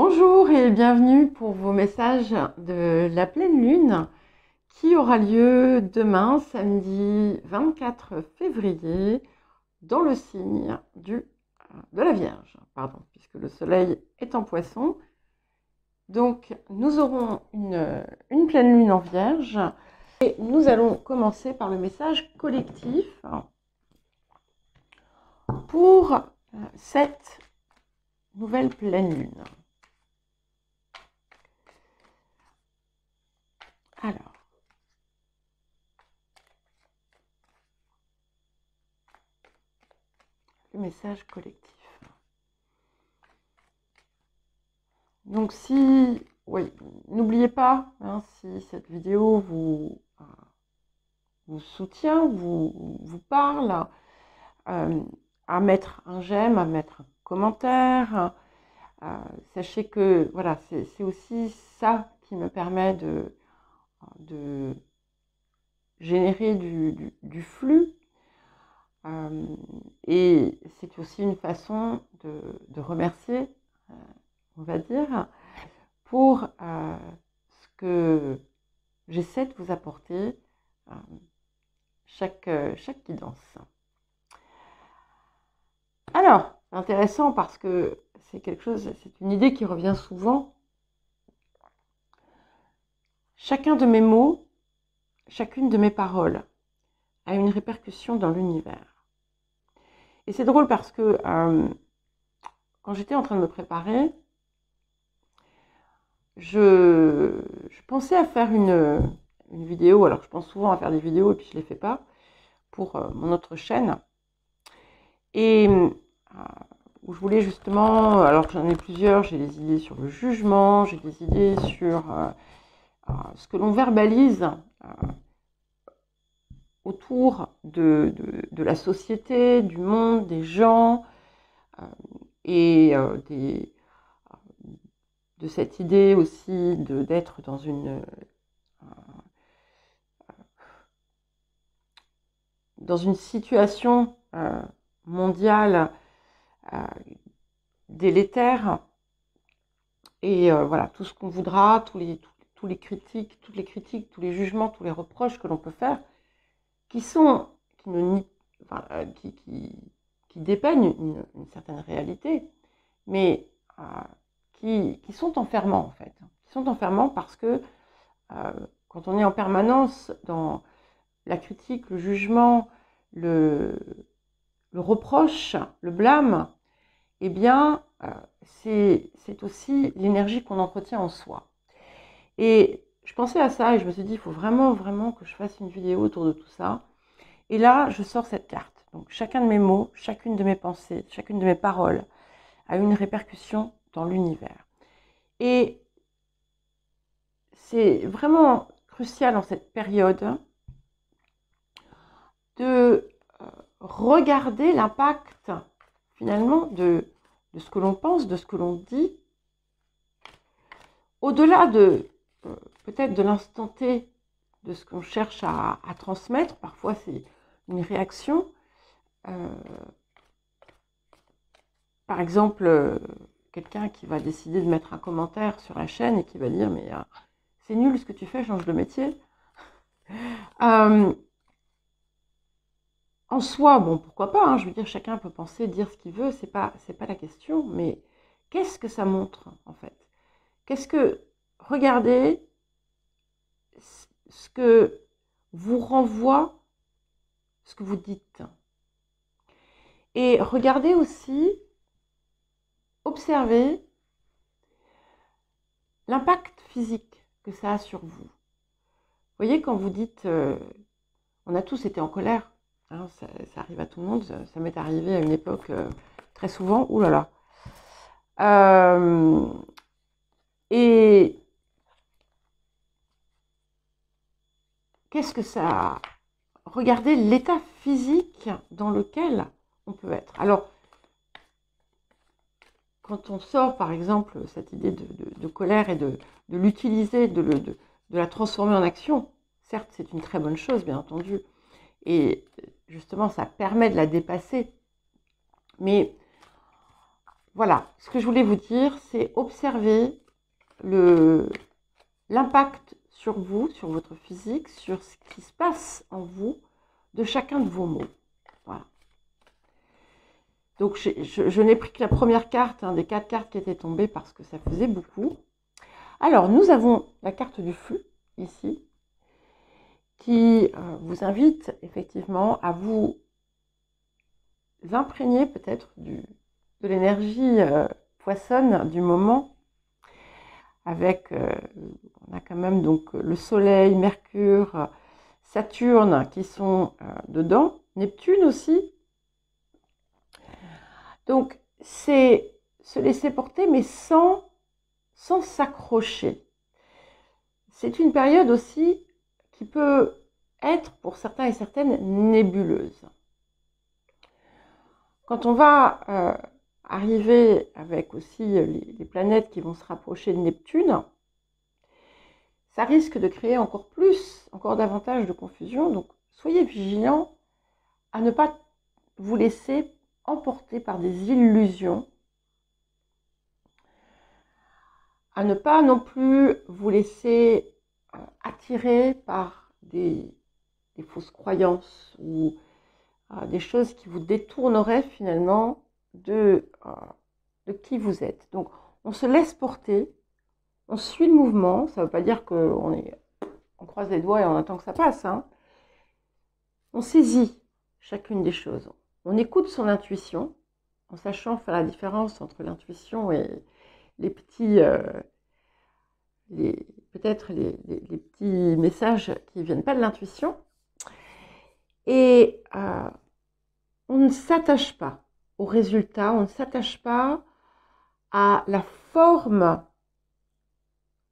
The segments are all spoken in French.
Bonjour et bienvenue pour vos messages de la pleine lune qui aura lieu demain, samedi 24 février, dans le signe de la Vierge, puisque le soleil est en Poisson. Donc nous aurons une pleine lune en Vierge et nous allons commencer par le message collectif pour cette nouvelle pleine lune. Alors, le message collectif. Donc oui, n'oubliez pas, si cette vidéo vous soutient, vous parle, à mettre un j'aime, à mettre un commentaire. Sachez que voilà, c'est aussi ça qui me permet de générer du flux. Et c'est aussi une façon de remercier, on va dire, pour ce que j'essaie de vous apporter chaque guidance. Alors, c'est intéressant parce que c'est une idée qui revient souvent. Chacun de mes mots, chacune de mes paroles a une répercussion dans l'univers. Et c'est drôle parce que quand j'étais en train de me préparer, je pensais à faire une vidéo. Alors, je pense souvent à faire des vidéos et puis je ne les fais pas pour mon autre chaîne. Et où je voulais justement, alors que j'en ai plusieurs, j'ai des idées sur le jugement, j'ai des idées sur ce que l'on verbalise autour de la société, du monde, des gens, et de cette idée aussi d'être dans une situation mondiale délétère. Et voilà, tout ce qu'on voudra, toutes les critiques, tous les jugements, tous les reproches que l'on peut faire, qui dépeignent une certaine réalité, mais qui sont enfermants en fait. Qui sont enfermants parce que quand on est en permanence dans la critique, le jugement, le reproche, le blâme, eh bien, c'est aussi l'énergie qu'on entretient en soi. Et je pensais à ça et je me suis dit, il faut vraiment, vraiment que je fasse une vidéo autour de tout ça. Et là, je sors cette carte. Donc, chacun de mes mots, chacune de mes pensées, chacune de mes paroles a une répercussion dans l'univers. Et c'est vraiment crucial en cette période de regarder l'impact finalement de ce que l'on pense, de ce que l'on dit, au-delà peut-être de l'instant T, de ce qu'on cherche à transmettre. Parfois c'est une réaction. Par exemple, quelqu'un qui va décider de mettre un commentaire sur la chaîne et qui va dire « mais c'est nul ce que tu fais, change de métier ». En soi, bon, pourquoi pas, je veux dire, chacun peut penser, dire ce qu'il veut, c'est pas la question, mais qu'est-ce que ça montre, en fait? Regardez ce que vous renvoie ce que vous dites. Et regardez aussi, observez l'impact physique que ça a sur vous. Vous voyez, quand vous dites, on a tous été en colère, ça arrive à tout le monde, ça m'est arrivé à une époque très souvent, oulala. Et qu'est-ce que ça... Regardez l'état physique dans lequel on peut être. Alors, quand on sort, par exemple, cette idée de colère et de l'utiliser, de la transformer en action, certes, c'est une très bonne chose, bien entendu, et justement, ça permet de la dépasser. Mais voilà, ce que je voulais vous dire, c'est observer l'impact sur vous, sur votre physique, sur ce qui se passe en vous, de chacun de vos mots. Voilà. Donc, je n'ai pris que la première carte, des 4 cartes qui étaient tombées parce que ça faisait beaucoup. Alors, nous avons la carte du flux, ici, qui vous invite effectivement à vous imprégner peut-être de l'énergie poissonne du moment, avec, on a quand même donc le Soleil, Mercure, Saturne qui sont dedans, Neptune aussi. Donc, c'est se laisser porter, mais sans s'accrocher. C'est une période aussi qui peut être, pour certains et certaines, nébuleuse. Quand on va arriver avec aussi les planètes qui vont se rapprocher de Neptune, ça risque de créer encore davantage de confusion. Donc, soyez vigilants à ne pas vous laisser emporter par des illusions, à ne pas non plus vous laisser attirer par des fausses croyances ou des choses qui vous détourneraient finalement de qui vous êtes. Donc, on se laisse porter, on suit le mouvement. Ça ne veut pas dire qu'on croise les doigts et on attend que ça passe. On saisit chacune des choses. On écoute son intuition, en sachant faire la différence entre l'intuition et les petits, peut-être les petits messages qui ne viennent pas de l'intuition. Et on ne s'attache pas au résultat, on ne s'attache pas à la forme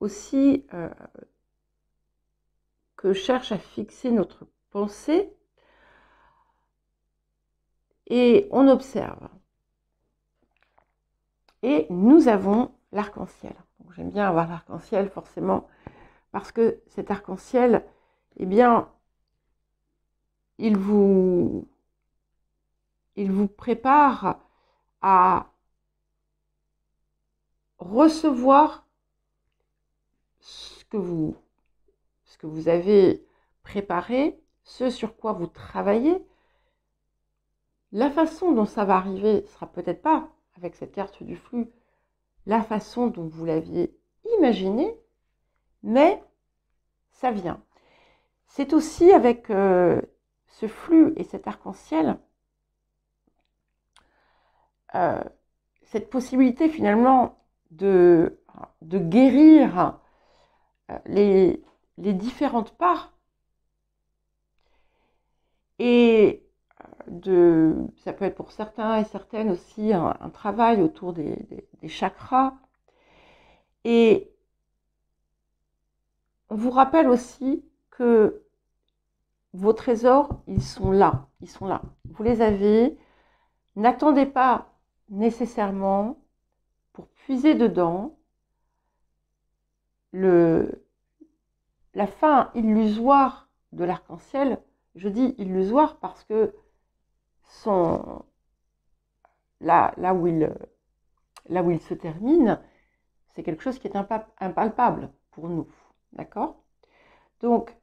aussi que cherche à fixer notre pensée, et on observe. Et nous avons l'arc-en-ciel. J'aime bien avoir l'arc-en-ciel forcément, parce que cet arc-en-ciel, eh bien, il vous prépare à recevoir ce que vous avez préparé, ce sur quoi vous travaillez. La façon dont ça va arriver sera peut-être pas, avec cette carte du flux, la façon dont vous l'aviez imaginé, mais ça vient. C'est aussi avec ce flux et cet arc-en-ciel, cette possibilité finalement de guérir les différentes parts, et ça peut être pour certains et certaines aussi un travail autour des chakras. Et on vous rappelle aussi que vos trésors, ils sont là. Vous les avez. N'attendez pas nécessairement pour puiser dedans la fin illusoire de l'arc-en-ciel. Je dis illusoire parce que là où il se termine, c'est quelque chose qui est impalpable pour nous. D'accord? Donc,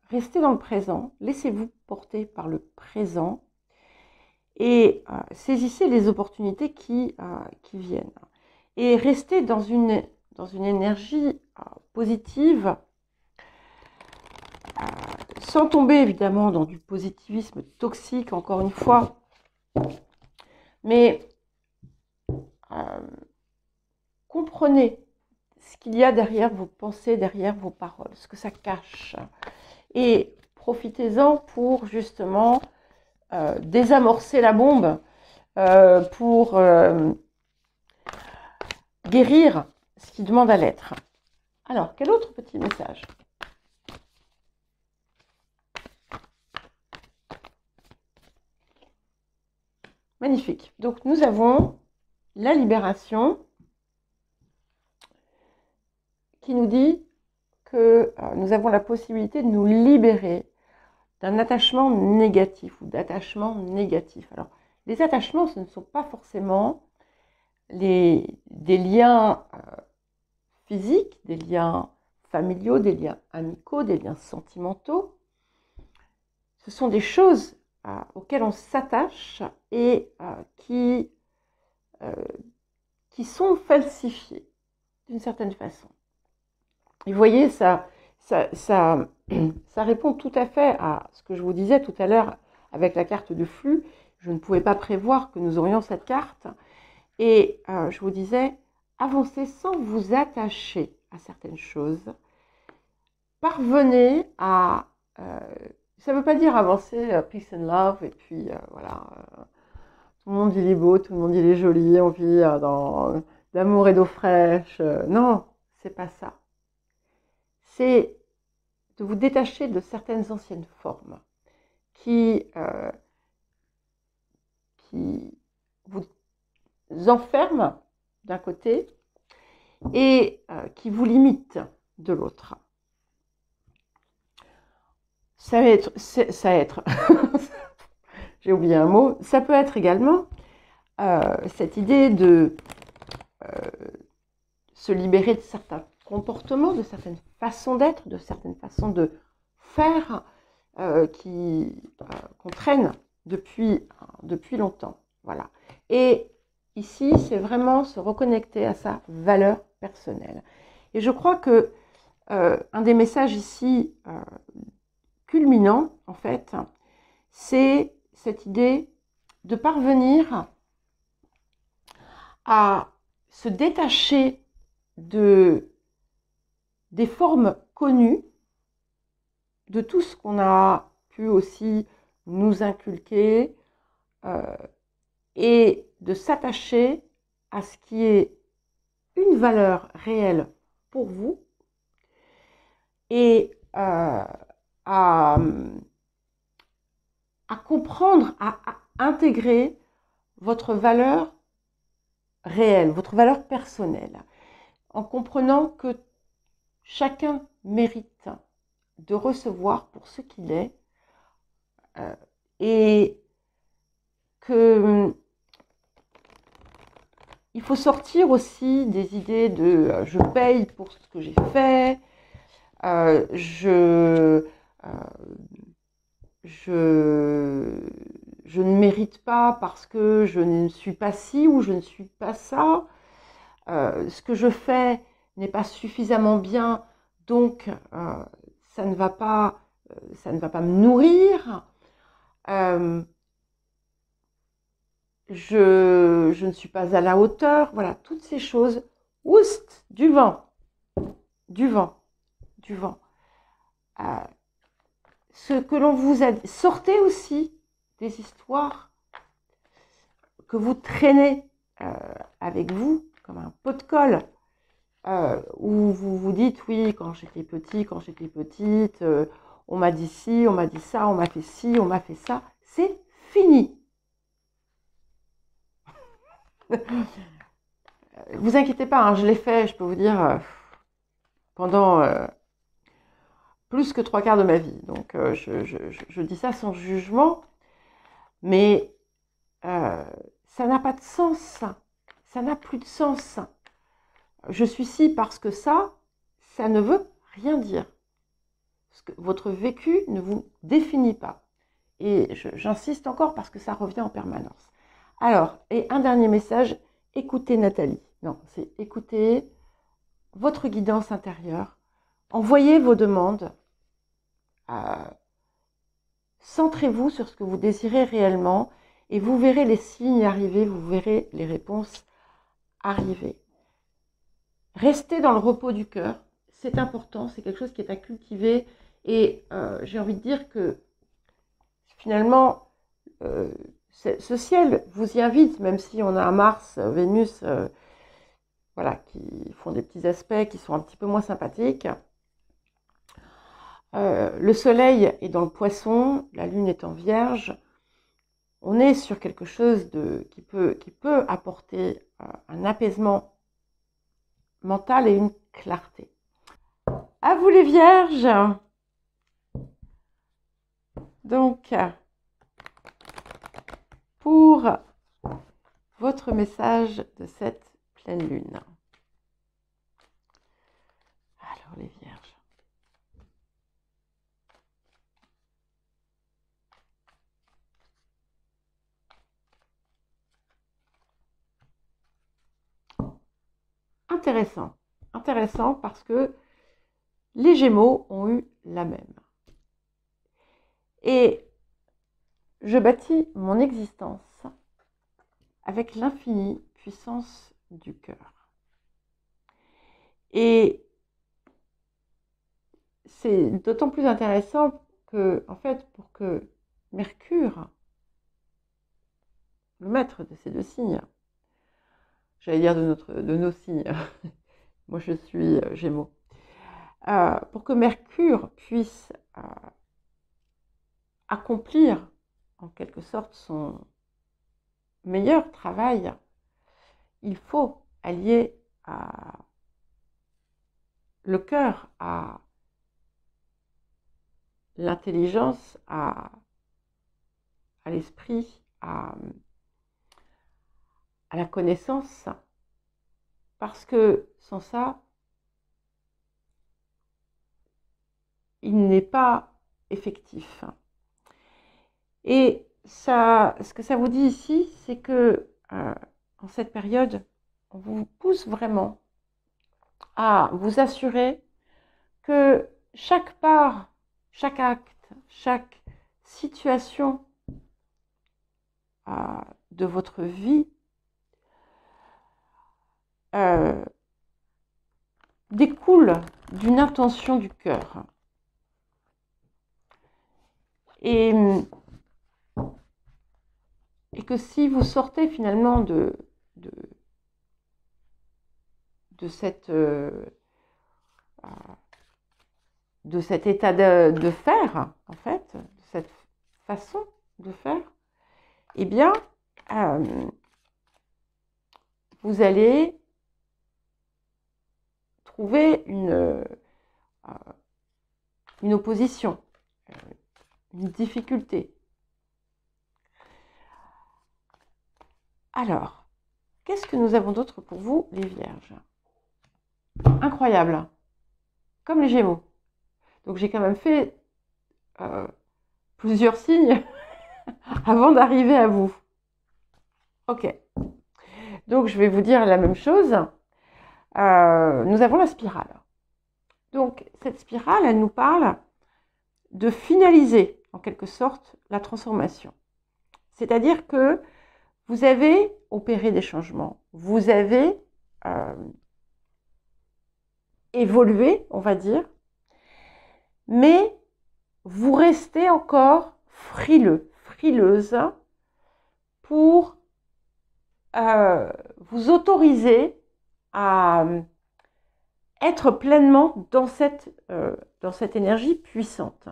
restez dans le présent, laissez-vous porter par le présent et saisissez les opportunités qui viennent. Et restez dans une énergie positive, sans tomber évidemment dans du positivisme toxique, encore une fois, mais comprenez ce qu'il y a derrière vos pensées, derrière vos paroles, ce que ça cache. Et profitez-en pour justement désamorcer la bombe, pour guérir ce qui demande à l'être. Alors, quel autre petit message ? Magnifique. Donc, nous avons la libération qui nous dit que nous avons la possibilité de nous libérer d'un attachement négatif ou d'attachement négatif. Alors, les attachements, ce ne sont pas forcément des liens physiques, des liens familiaux, des liens amicaux, des liens sentimentaux. Ce sont des choses auxquelles on s'attache et qui sont falsifiées d'une certaine façon. Et vous voyez, ça répond tout à fait à ce que je vous disais tout à l'heure avec la carte de flux. Je ne pouvais pas prévoir que nous aurions cette carte. Et je vous disais, avancez sans vous attacher à certaines choses. Parvenez à... ça ne veut pas dire avancer peace and love, et puis voilà, tout le monde il est beau, tout le monde il est joli, on vit d'amour et d'eau fraîche. Non, c'est pas ça. C'est de vous détacher de certaines anciennes formes qui vous enferment d'un côté et qui vous limitent de l'autre. Ça va être j'ai oublié un mot, ça peut être également cette idée de se libérer de certains comportements, de certaines façons d'être, de certaines façons de faire qu'on traîne depuis longtemps. Voilà. Et ici, c'est vraiment se reconnecter à sa valeur personnelle. Et je crois que un des messages ici culminant, en fait, c'est cette idée de parvenir à se détacher des formes connues, de tout ce qu'on a pu aussi nous inculquer, et de s'attacher à ce qui est une valeur réelle pour vous, et à comprendre, à intégrer votre valeur réelle, votre valeur personnelle, en comprenant que chacun mérite de recevoir pour ce qu'il est, et que il faut sortir aussi des idées de je paye pour ce que j'ai fait, je ne mérite pas parce que je ne suis pas ci ou je ne suis pas ça, ce que je fais n'est pas suffisamment bien, donc ça ne va pas me nourrir, je ne suis pas à la hauteur, voilà, toutes ces choses. Oust, du vent. Ce que l'on vous a dit, sortez aussi des histoires que vous traînez avec vous, comme un pot de colle, où vous vous dites, oui, quand j'étais petite, on m'a dit ci, on m'a dit ça, on m'a fait ci, on m'a fait ça. C'est fini. Vous inquiétez pas, hein, je l'ai fait, je peux vous dire, pendant plus que 3/4 de ma vie. Donc, je dis ça sans jugement, mais ça n'a pas de sens. Ça n'a plus de sens. Je suis ci parce que ça ne veut rien dire. Parce que votre vécu ne vous définit pas. Et j'insiste encore parce que ça revient en permanence. Alors, et un dernier message, écoutez Nathalie. Non, c'est écoutez votre guidance intérieure. Envoyez vos demandes. Centrez-vous sur ce que vous désirez réellement et vous verrez les signes arriver, vous verrez les réponses arriver. Restez dans le repos du cœur, c'est important, c'est quelque chose qui est à cultiver et j'ai envie de dire que finalement ce ciel vous y invite, même si on a Mars, Vénus, voilà, qui font des petits aspects qui sont un petit peu moins sympathiques. Le soleil est dans le poisson, la lune est en vierge. On est sur quelque chose qui peut apporter un apaisement mental et une clarté. À vous les vierges. Donc, pour votre message de cette pleine lune. Alors les vierges. Intéressant. Intéressant parce que les Gémeaux ont eu la même. Et je bâtis mon existence avec l'infinie puissance du cœur. Et c'est d'autant plus intéressant que, en fait, pour que Mercure, le maître de ces deux signes, j'allais dire de nos signes, moi je suis Gémeaux, pour que Mercure puisse accomplir en quelque sorte son meilleur travail, il faut allier le cœur à l'intelligence, à l'esprit, à la connaissance, parce que sans ça, il n'est pas effectif. Et ça, ce que ça vous dit ici, c'est que en cette période, on vous pousse vraiment à vous assurer que chaque part, chaque acte, chaque situation de votre vie découle d'une intention du cœur. Et que si vous sortez finalement de cet état de faire, en fait, de cette façon de faire, eh bien, vous allez trouver une opposition, une difficulté. Alors, qu'est-ce que nous avons d'autre pour vous, les Vierges? Incroyable, comme les Gémeaux. Donc j'ai quand même fait plusieurs signes avant d'arriver à vous. Ok. Donc je vais vous dire la même chose. Nous avons la spirale. Donc cette spirale, elle nous parle de finaliser en quelque sorte la transformation. C'est-à-dire que vous avez opéré des changements, vous avez évolué, on va dire, mais vous restez encore frileuse pour vous autoriser à être pleinement dans cette énergie puissante.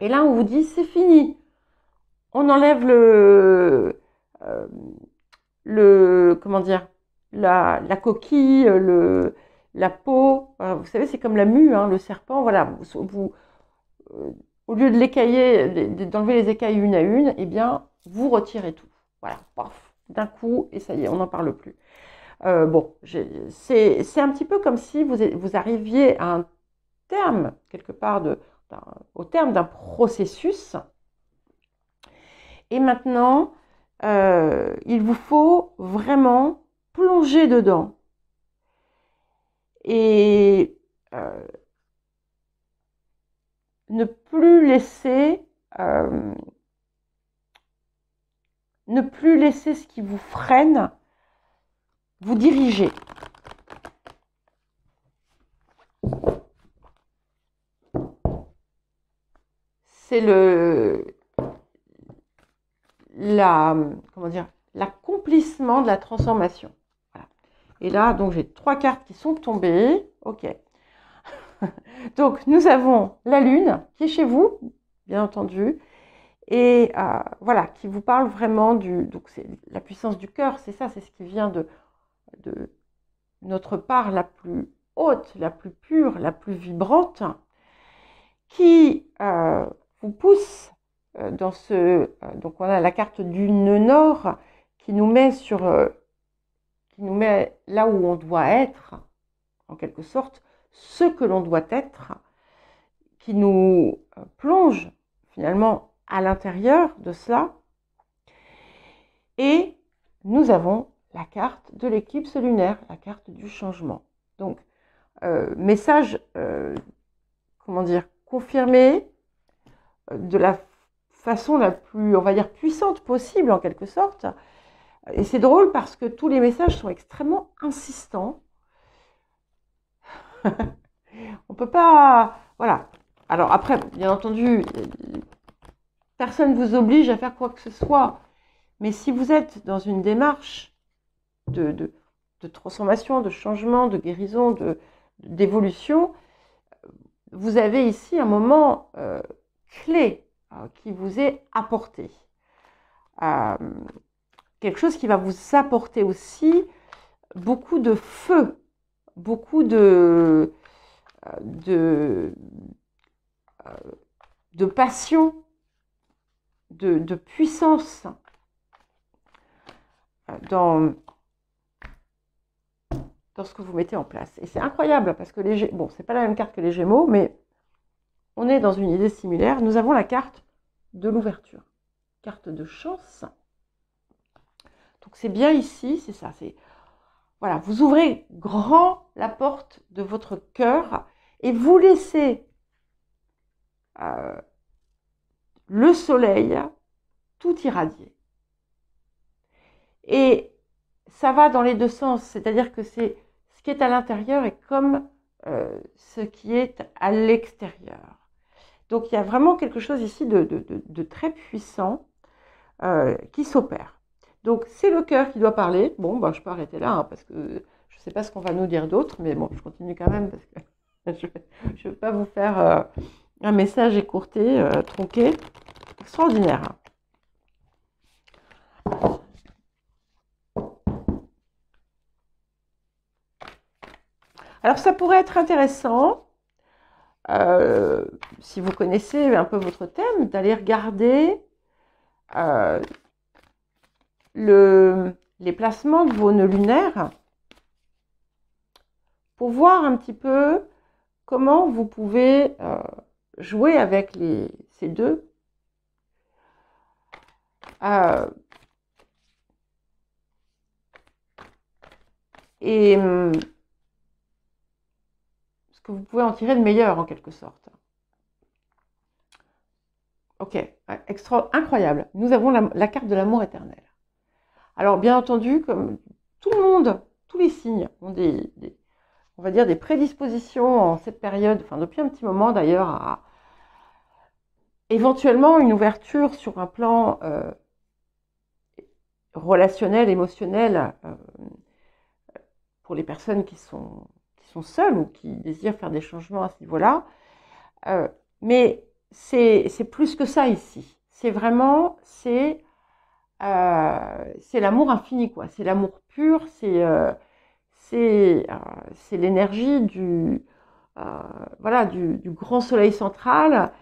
Et là, on vous dit, c'est fini. On enlève comment dire, la coquille, la peau. Vous savez, c'est comme la mue, hein, le serpent. Voilà, au lieu de l'écailler, d'enlever les écailles une à une, eh bien, vous retirez tout. Voilà, paf, d'un coup, et ça y est, on n'en parle plus. Bon, c'est un petit peu comme si vous arriviez à un terme, quelque part, au terme d'un processus. Et maintenant, il vous faut vraiment plonger dedans. Et ne plus laisser ce qui vous freine vous diriger. C'est l'accomplissement de la transformation. Voilà. Et là, donc j'ai 3 cartes qui sont tombées. Ok. Donc nous avons la Lune qui est chez vous, bien entendu, et voilà, qui vous parle vraiment donc c'est la puissance du cœur, c'est ça, c'est ce qui vient de notre part la plus haute, la plus pure, la plus vibrante, qui vous pousse dans donc on a la carte du nœud nord qui nous met qui nous met là où on doit être, en quelque sorte, ce que l'on doit être, qui nous plonge finalement à l'intérieur de cela. Et nous avons la carte de l'éclipse lunaire, la carte du changement. Donc, message, comment dire, confirmé de la façon la plus, on va dire, puissante possible en quelque sorte. Et c'est drôle parce que tous les messages sont extrêmement insistants. On peut pas, voilà. Alors après, bien entendu, personne ne vous oblige à faire quoi que ce soit. Mais si vous êtes dans une démarche de transformation, de changement, de guérison, d'évolution, vous avez ici un moment clé qui vous est apporté. Quelque chose qui va vous apporter aussi beaucoup de feu, beaucoup de passion, de puissance dans ce que vous mettez en place. Et c'est incroyable parce que bon, c'est pas la même carte que les Gémeaux, mais on est dans une idée similaire. Nous avons la carte de l'ouverture, carte de chance. Donc c'est bien ici, c'est ça. Voilà, vous ouvrez grand la porte de votre cœur et vous laissez le soleil tout irradier. Et ça va dans les deux sens, c'est-à-dire que ce qui est à l'intérieur est comme ce qui est à l'extérieur. Donc il y a vraiment quelque chose ici de très puissant qui s'opère. Donc c'est le cœur qui doit parler. Bon, ben, je peux arrêter là hein, parce que je ne sais pas ce qu'on va nous dire d'autre, mais bon, je continue quand même parce que je ne veux pas vous faire un message écourté, tronqué. Extraordinaire. Alors ça pourrait être intéressant, si vous connaissez un peu votre thème, d'aller regarder les placements de vos nœuds lunaires pour voir un petit peu comment vous pouvez jouer avec ces deux. Et ce que vous pouvez en tirer de meilleur en quelque sorte. Ok, incroyable. Nous avons la carte de l'amour éternel. Alors bien entendu, comme tout le monde, tous les signes ont on va dire des prédispositions en cette période, enfin depuis un petit moment d'ailleurs, à éventuellement une ouverture sur un plan relationnel, émotionnel, pour les personnes qui sont seules ou qui désirent faire des changements à ce niveau-là. Mais c'est plus que ça ici. C'est vraiment, c'est l'amour infini, quoi. C'est l'amour pur, c'est l'énergie voilà, du grand soleil central.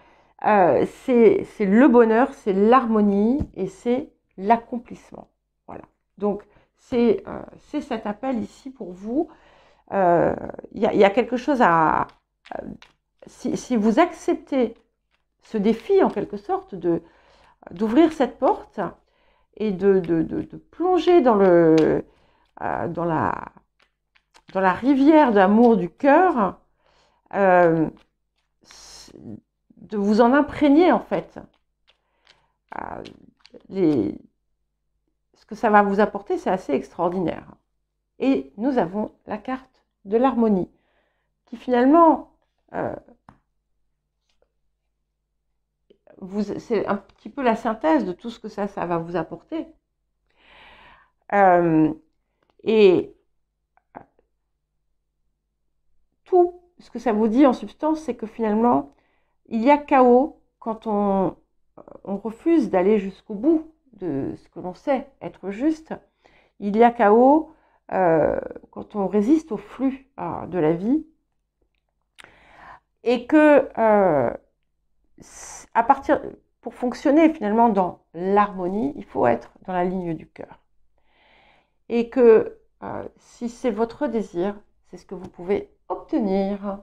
C'est le bonheur, c'est l'harmonie et c'est l'accomplissement. Voilà. Donc, c'est cet appel ici pour vous. Il y a quelque chose si vous acceptez ce défi, en quelque sorte, d'ouvrir cette porte et de plonger dans la rivière d'amour du cœur, de vous en imprégner, en fait. Ce que ça va vous apporter, c'est assez extraordinaire. Et nous avons la carte de l'harmonie, qui finalement, c'est un petit peu la synthèse de tout ce que ça va vous apporter. Et tout ce que ça vous dit en substance, c'est que finalement, il y a chaos quand on refuse d'aller jusqu'au bout de ce que l'on sait être juste. Il y a chaos quand on résiste au flux de la vie. Et que pour fonctionner finalement dans l'harmonie, il faut être dans la ligne du cœur. et que si c'est votre désir, c'est ce que vous pouvez obtenir.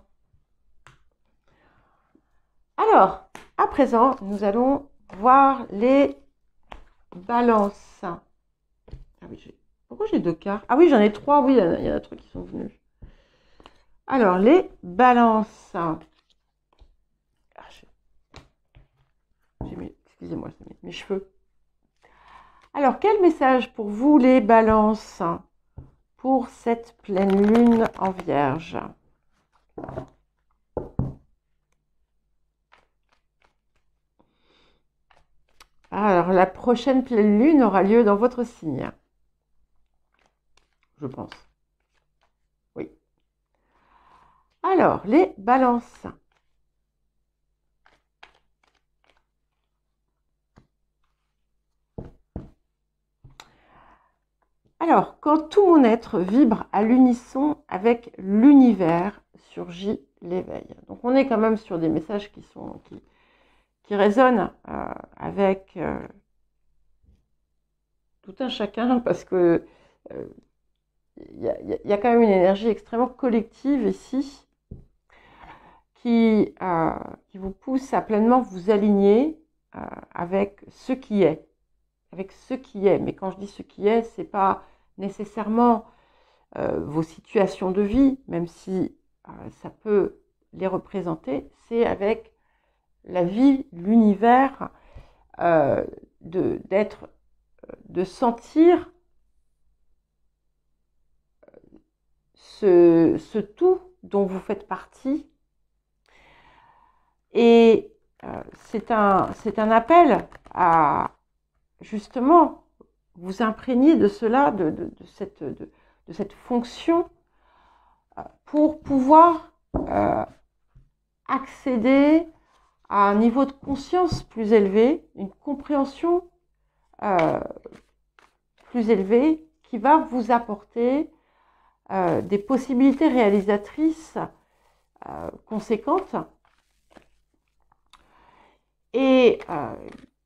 Alors, à présent, nous allons voir les balances. Ah oui, pourquoi j'ai 2 cartes? Ah oui, j'en ai 3, oui, il y en a 3 qui sont venus. Alors, les balances. Excusez-moi, je mets mes cheveux. Alors, quel message pour vous, les balances, pour cette pleine lune en Vierge? Alors, la prochaine pleine lune aura lieu dans votre signe. Je pense. Oui. Alors, les balances. Alors, quand tout mon être vibre à l'unisson avec l'univers, surgit l'éveil. Donc, on est quand même sur des messages qui résonnent avec tout un chacun, parce que y a quand même une énergie extrêmement collective ici qui vous pousse à pleinement vous aligner avec ce qui est. Avec ce qui est. Mais quand je dis ce qui est, c'est pas nécessairement vos situations de vie, même si ça peut les représenter, c'est avec la vie, l'univers, de sentir ce tout dont vous faites partie. Et c'est un appel à justement vous imprégner de cela, de cette fonction, pour pouvoir accéder à un niveau de conscience plus élevé, une compréhension plus élevée, qui va vous apporter des possibilités réalisatrices conséquentes, et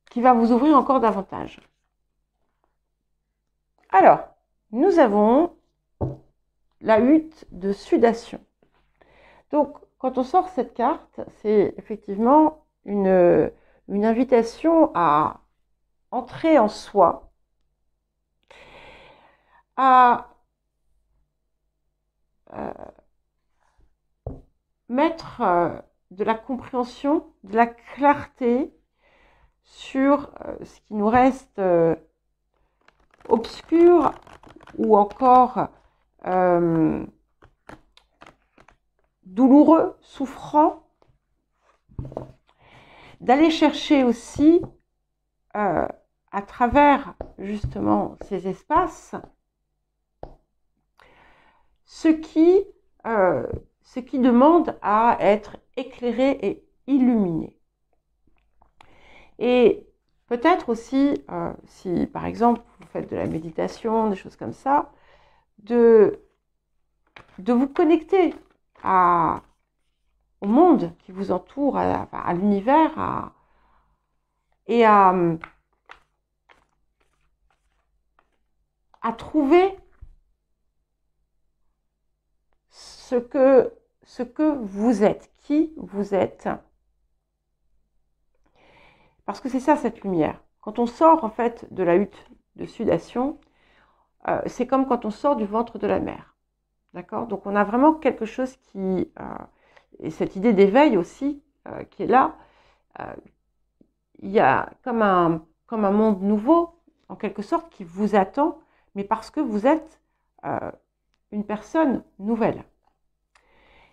qui va vous ouvrir encore davantage. Alors, nous avons la hutte de sudation. Donc, quand on sort cette carte, c'est effectivement une invitation à entrer en soi, à mettre de la compréhension, de la clarté sur ce qui nous reste obscur ou encore douloureux, souffrant, d'aller chercher aussi à travers justement ces espaces ce qui demande à être éclairé et illuminé. Et peut-être aussi, si par exemple vous faites de la méditation, des choses comme ça, de vous connecter au monde qui vous entoure, à l'univers, et à trouver ce que vous êtes, qui vous êtes. Parce que c'est ça, cette lumière. Quand on sort en fait de la hutte de sudation, c'est comme quand on sort du ventre de la mer. D'accord? Donc on a vraiment quelque chose qui... et cette idée d'éveil aussi qui est là. Il y a comme un monde nouveau, en quelque sorte, qui vous attend, mais parce que vous êtes une personne nouvelle.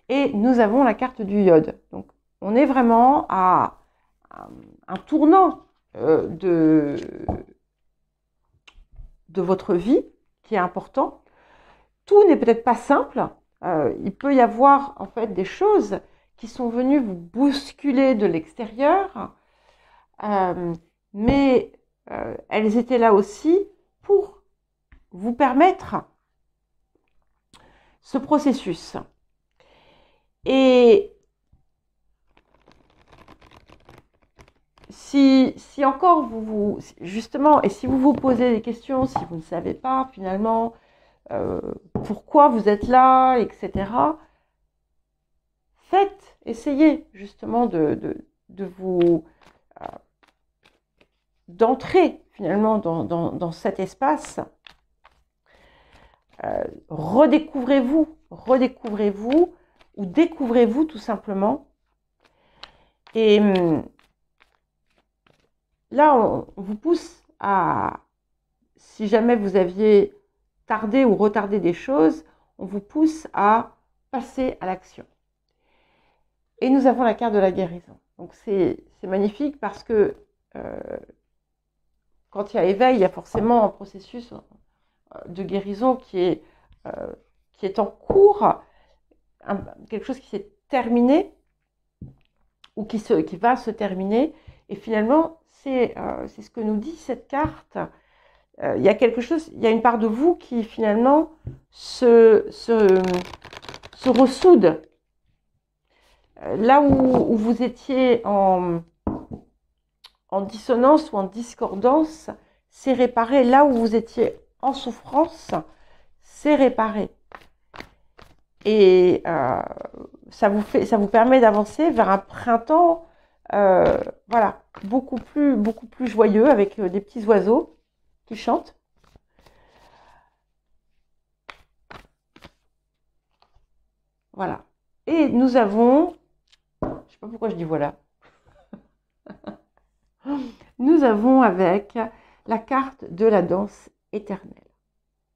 Et nous avons la carte du iode. Donc on est vraiment à un tournant de votre vie qui est important. Tout n'est peut-être pas simple. Il peut y avoir en fait des choses qui sont venues vous bousculer de l'extérieur, mais elles étaient là aussi pour vous permettre ce processus. Et si encore justement, et si vous vous posez des questions, si vous ne savez pas finalement pourquoi vous êtes là, etc., essayez justement d'entrer finalement dans cet espace. Redécouvrez-vous ou découvrez-vous tout simplement. Et là, on vous pousse à, si jamais vous aviez tardé ou retardé des choses, on vous pousse à passer à l'action. Et nous avons la carte de la guérison. Donc c'est magnifique parce que quand il y a éveil, il y a forcément un processus de guérison qui est en cours, quelque chose qui s'est terminé ou qui va se terminer. Et finalement, c'est ce que nous dit cette carte. Il y a quelque chose, il y a une part de vous qui finalement se ressoude. Là où vous étiez en dissonance ou en discordance, c'est réparé. Là où vous étiez en souffrance, c'est réparé. Et ça vous permet d'avancer vers un printemps, voilà, beaucoup plus joyeux, avec des petits oiseaux qui chantent. Voilà. Et nous avons, je ne sais pas pourquoi je dis voilà, nous avons avec la carte de la danse éternelle.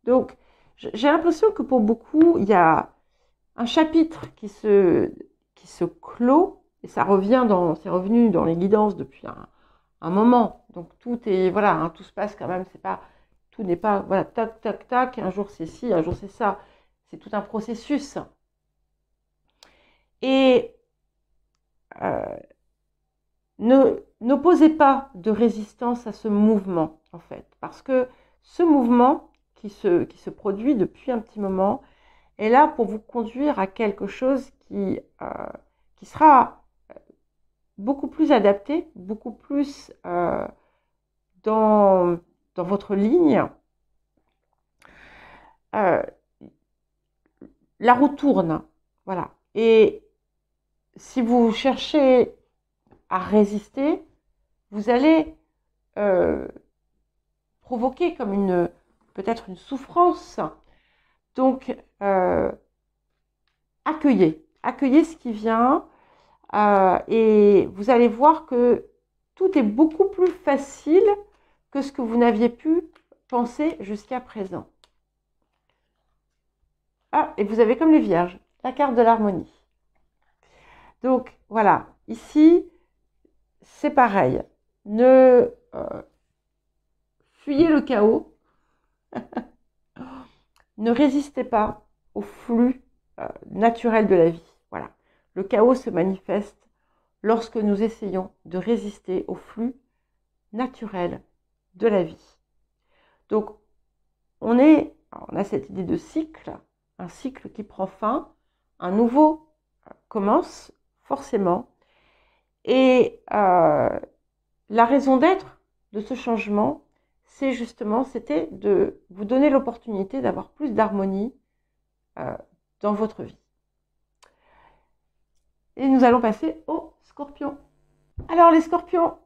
Donc, j'ai l'impression que pour beaucoup, il y a un chapitre qui se clôt, et ça revient c'est revenu dans les guidances depuis un moment. Donc tout est, voilà, hein, tout se passe quand même, tout n'est pas, voilà, tac, tac, tac, un jour c'est ci, un jour c'est ça. C'est tout un processus. Et n'opposez pas de résistance à ce mouvement, en fait, parce que ce mouvement qui se produit depuis un petit moment est là pour vous conduire à quelque chose qui sera beaucoup plus adapté, beaucoup plus dans votre ligne. La roue tourne, voilà. Et si vous cherchez à résister, vous allez provoquer comme peut-être une souffrance. Donc, accueillez ce qui vient et vous allez voir que tout est beaucoup plus facile que ce que vous n'aviez pu penser jusqu'à présent. Ah, et vous avez comme les vierges, la carte de l'harmonie. Donc, voilà, ici, c'est pareil. Ne fuyez le chaos. Ne résistez pas au flux naturel de la vie. Voilà. Le chaos se manifeste lorsque nous essayons de résister au flux naturel de la vie. Donc, on a cette idée de cycle, un cycle qui prend fin, un nouveau commence forcément. Et la raison d'être de ce changement, c'était de vous donner l'opportunité d'avoir plus d'harmonie dans votre vie. Et nous allons passer aux scorpions. Alors les scorpions,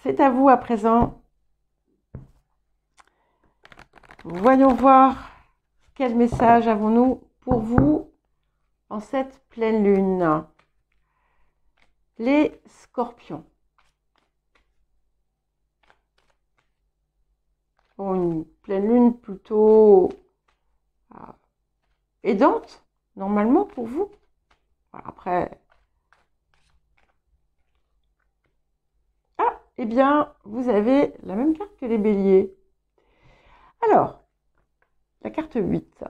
c'est à vous à présent. Voyons voir quel message avons-nous pour vous en cette pleine lune. Les scorpions. Bon, une pleine lune plutôt aidante, normalement, pour vous. Après, eh bien, vous avez la même carte que les béliers. Alors, la carte 8.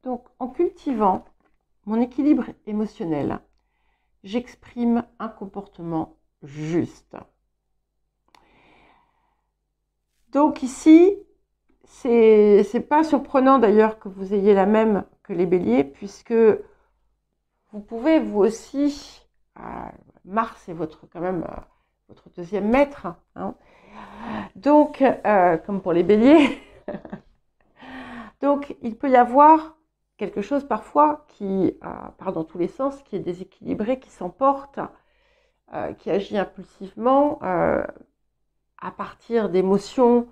Donc, en cultivant mon équilibre émotionnel, j'exprime un comportement juste. Donc ici, c'est pas surprenant d'ailleurs que vous ayez la même que les béliers, puisque vous pouvez vous aussi, Mars est quand même votre deuxième maître. Hein. Donc, comme pour les béliers. Donc, il peut y avoir quelque chose parfois qui part dans tous les sens, qui est déséquilibré, qui s'emporte, qui agit impulsivement à partir d'émotions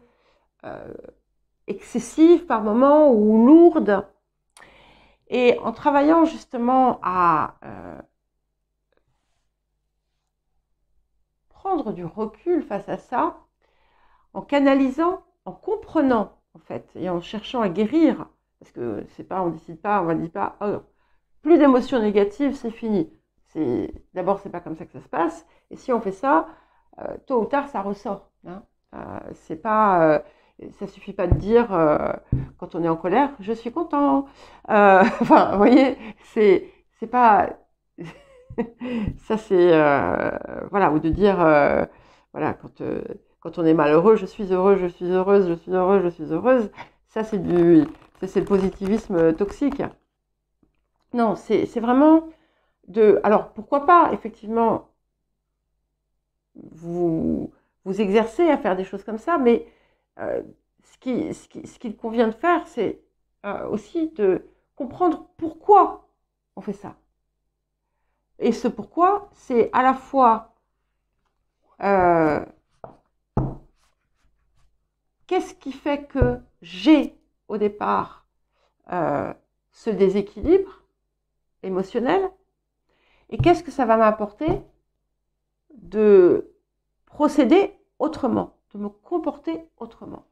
excessives par moments ou lourdes. Et en travaillant justement à prendre du recul face à ça, en canalisant, en comprenant en fait, et en cherchant à guérir, parce que c'est pas, on décide pas, on ne dit pas, oh, plus d'émotions négatives, c'est fini. D'abord, c'est pas comme ça que ça se passe, et si on fait ça, tôt ou tard, ça ressort. Hein. C'est pas, ça suffit pas de dire quand on est en colère, je suis content. Enfin, vous voyez, c'est pas ça, c'est voilà, ou de dire voilà, quand on est malheureux, je suis heureux, je suis heureuse, je suis heureuse, je suis heureuse. Ça, c'est le positivisme toxique. Non, c'est vraiment de. Alors, pourquoi pas, effectivement, vous exercer à faire des choses comme ça, mais ce qu'il convient de faire, c'est aussi de comprendre pourquoi on fait ça. Et ce pourquoi, c'est à la fois qu'est-ce qui fait que j'ai au départ ce déséquilibre émotionnel et qu'est-ce que ça va m'apporter de procéder autrement, de me comporter autrement.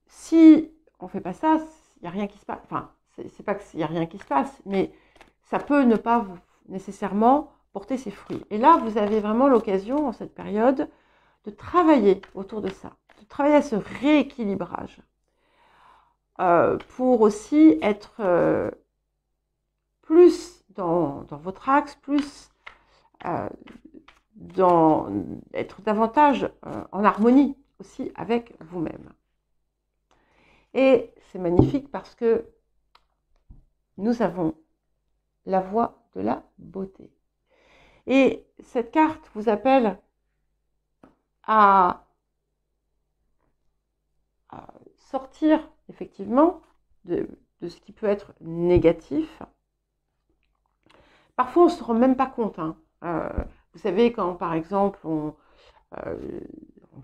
Si on ne fait pas ça, il n'y a rien qui se passe. Enfin, c'est pas qu'il n'y a rien qui se passe, mais ça peut ne pas nécessairement porter ses fruits. Et là, vous avez vraiment l'occasion, en cette période, de travailler autour de ça, de travailler à ce rééquilibrage, pour aussi être plus dans votre axe, plus être davantage en harmonie aussi avec vous-même. Et c'est magnifique parce que nous avons la voie de la beauté. Et cette carte vous appelle à sortir effectivement de ce qui peut être négatif. Parfois, on ne se rend même pas compte. Hein. Vous savez, quand par exemple, on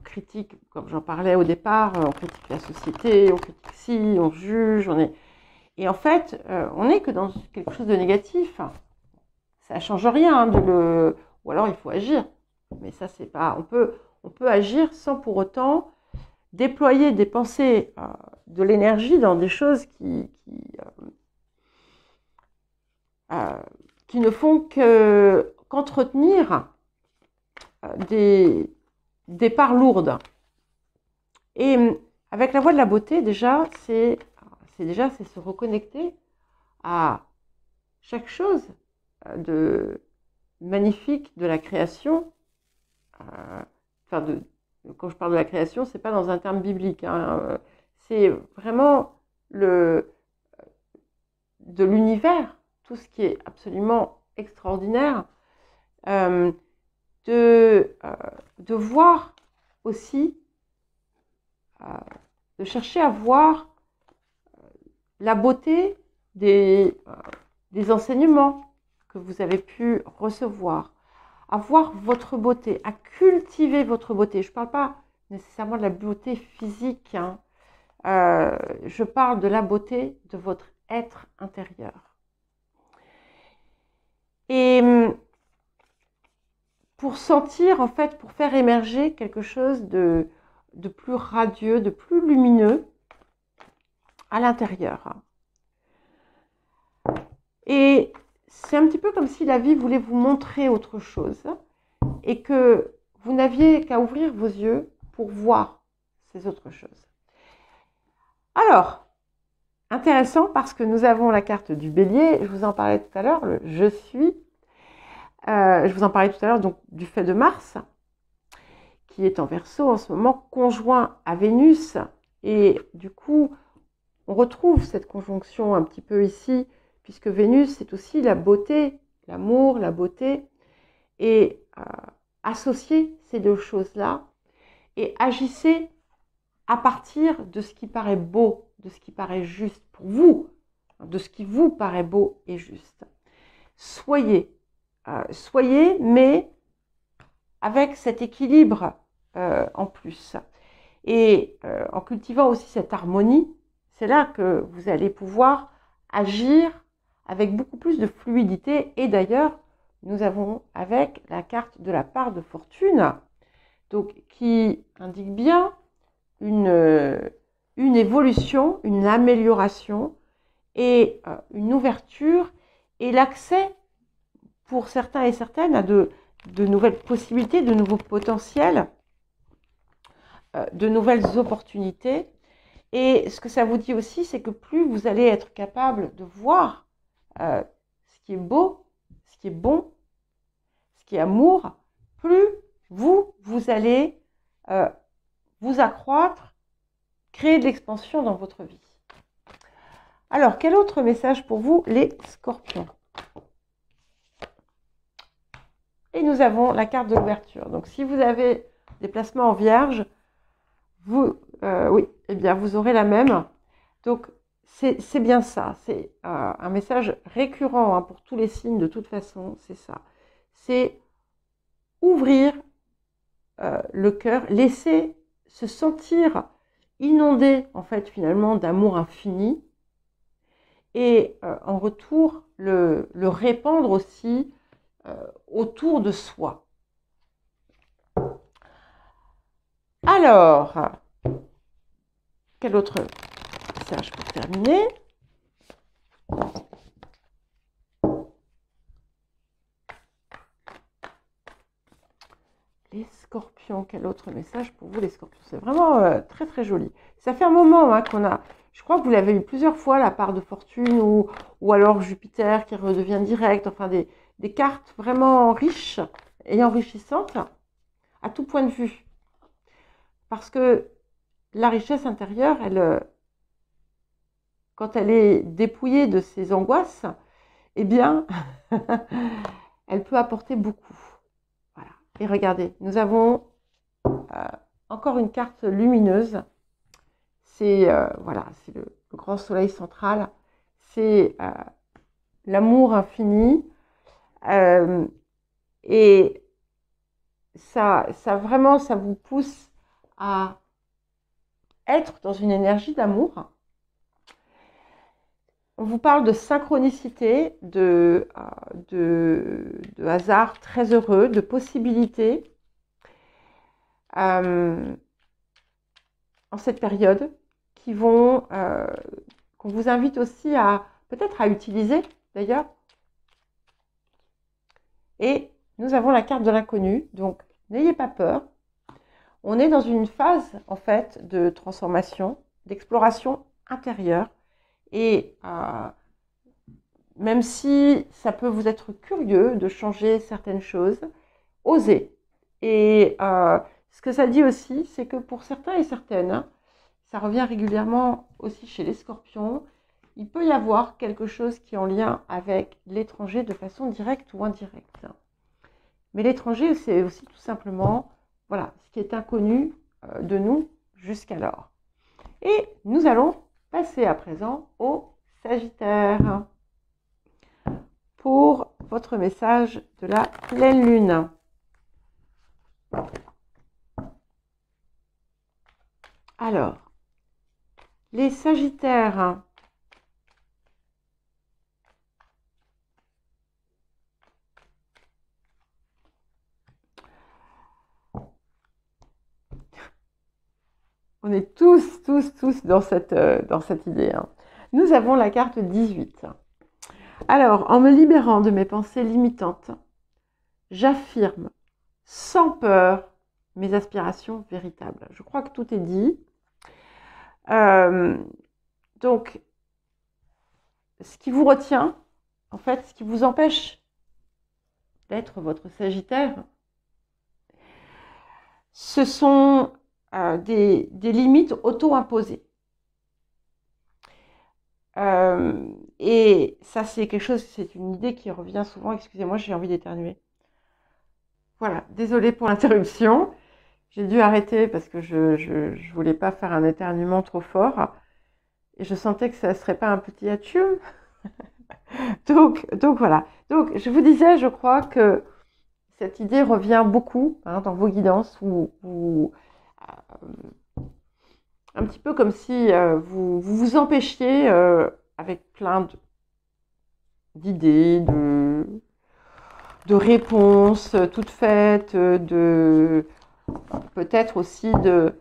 critique, comme j'en parlais au départ, on critique la société, on critique ci, on juge, et en fait, on n'est que dans quelque chose de négatif. Ça ne change rien, hein, ou alors il faut agir. Mais ça, c'est pas. On peut agir sans pour autant déployer des pensées, de l'énergie dans des choses qui ne font qu'entretenir des parts lourdes. Et avec la voie de la beauté, déjà, c'est se reconnecter à chaque chose de magnifique de la création. Quand je parle de la création, c'est pas dans un terme biblique. Hein, c'est vraiment de l'univers, tout ce qui est absolument extraordinaire, de voir aussi, de chercher à voir la beauté des enseignements que vous avez pu recevoir, à voir votre beauté, à cultiver votre beauté. Je ne parle pas nécessairement de la beauté physique, hein. Je parle de la beauté de votre être intérieur. Et pour sentir, en fait, pour faire émerger quelque chose de plus radieux, de plus lumineux à l'intérieur. Et c'est un petit peu comme si la vie voulait vous montrer autre chose et que vous n'aviez qu'à ouvrir vos yeux pour voir ces autres choses. Alors, intéressant parce que nous avons la carte du bélier, je vous en parlais tout à l'heure, le « je suis ». Je vous en parlais tout à l'heure donc du fait de Mars, qui est en Verseau en ce moment, conjoint à Vénus. Et du coup, on retrouve cette conjonction un petit peu ici, puisque Vénus, c'est aussi la beauté, l'amour, la beauté. Et associez ces deux choses-là et agissez à partir de ce qui paraît beau, de ce qui paraît juste pour vous, de ce qui vous paraît beau et juste. Soyez, mais avec cet équilibre en plus. Et en cultivant aussi cette harmonie, c'est là que vous allez pouvoir agir avec beaucoup plus de fluidité. Et d'ailleurs, nous avons avec la carte de la part de fortune, donc qui indique bien une évolution, une amélioration et une ouverture et l'accès pour certains et certaines à de nouvelles possibilités, de nouveaux potentiels, de nouvelles opportunités. Et ce que ça vous dit aussi, c'est que plus vous allez être capable de voir ce qui est beau, ce qui est bon, ce qui est amour, plus vous allez vous accroître, créer de l'expansion dans votre vie. Alors, quel autre message pour vous, les scorpions? Et nous avons la carte de l'ouverture. Donc, si vous avez des placements en vierge, oui, eh bien, vous aurez la même. Donc, c'est bien ça. C'est un message récurrent hein, pour tous les signes, de toute façon, c'est ça. C'est ouvrir le cœur, laisser se sentir inondé, en fait, finalement, d'amour infini. Et en retour, le répandre aussi autour de soi. Alors, quel autre message pour terminer? Les scorpions, quel autre message pour vous les scorpions? C'est vraiment très très joli. Ça fait un moment hein, qu'on a, je crois que vous l'avez eu plusieurs fois, la part de fortune ou alors Jupiter qui redevient direct, enfin des cartes vraiment riches et enrichissantes à tout point de vue. Parce que la richesse intérieure, quand elle est dépouillée de ses angoisses, eh bien, elle peut apporter beaucoup. Voilà. Et regardez, nous avons encore une carte lumineuse. C'est voilà, c'est le grand soleil central. C'est l'amour infini. Et ça vraiment, ça vous pousse à être dans une énergie d'amour. On vous parle de synchronicité, de hasard très heureux, de possibilités en cette période qu'on vous invite aussi à peut-être à utiliser d'ailleurs. Et nous avons la carte de l'inconnu, donc n'ayez pas peur. On est dans une phase en fait de transformation, d'exploration intérieure. Et même si ça peut vous être curieux de changer certaines choses, osez. Et ce que ça dit aussi, c'est que pour certains et certaines, hein, ça revient régulièrement aussi chez les scorpions, il peut y avoir quelque chose qui est en lien avec l'étranger de façon directe ou indirecte. Mais l'étranger, c'est aussi tout simplement voilà, ce qui est inconnu de nous jusqu'alors. Et nous allons passer à présent au Sagittaire pour votre message de la pleine lune. Alors, les Sagittaires, on est tous dans cette idée. Hein. Nous avons la carte 18. Alors, en me libérant de mes pensées limitantes, j'affirme sans peur mes aspirations véritables. Je crois que tout est dit. Donc, ce qui vous retient, en fait, ce qui vous empêche d'être votre Sagittaire, ce sont des limites auto-imposées. Et ça, c'est quelque chose, c'est une idée qui revient souvent. Excusez-moi, j'ai envie d'éternuer. voilà, désolée pour l'interruption. J'ai dû arrêter parce que je voulais pas faire un éternuement trop fort. Et je sentais que ça ne serait pas un petit atchoum. Donc voilà. Donc je vous disais, je crois que cette idée revient beaucoup dans vos guidances, un petit peu comme si vous empêchiez avec plein d'idées, de réponses toutes faites, peut-être aussi de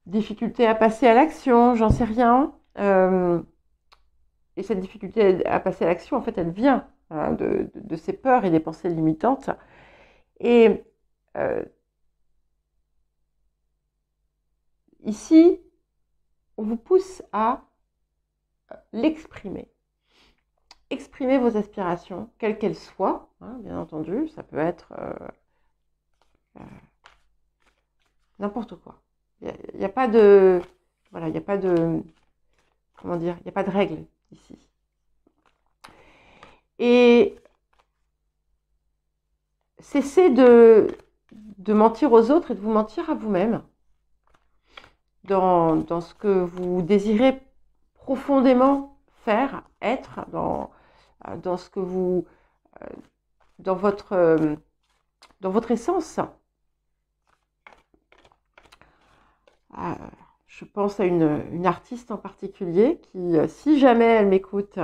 difficultés à passer à l'action, j'en sais rien. Et cette difficulté à passer à l'action, en fait, elle vient de ces peurs et des pensées limitantes. Et ici, on vous pousse à l'exprimer. Exprimer vos aspirations, quelles qu'elles soient, bien entendu. Ça peut être n'importe quoi. Il n'y a pas de... Voilà, il n'y a pas de... Comment dire? Il n'y a pas de règle ici. Et cessez de mentir aux autres et de vous mentir à vous-même dans ce que vous désirez profondément faire, être, dans ce que vous... dans votre essence. Je pense à une artiste en particulier qui, si jamais elle m'écoute,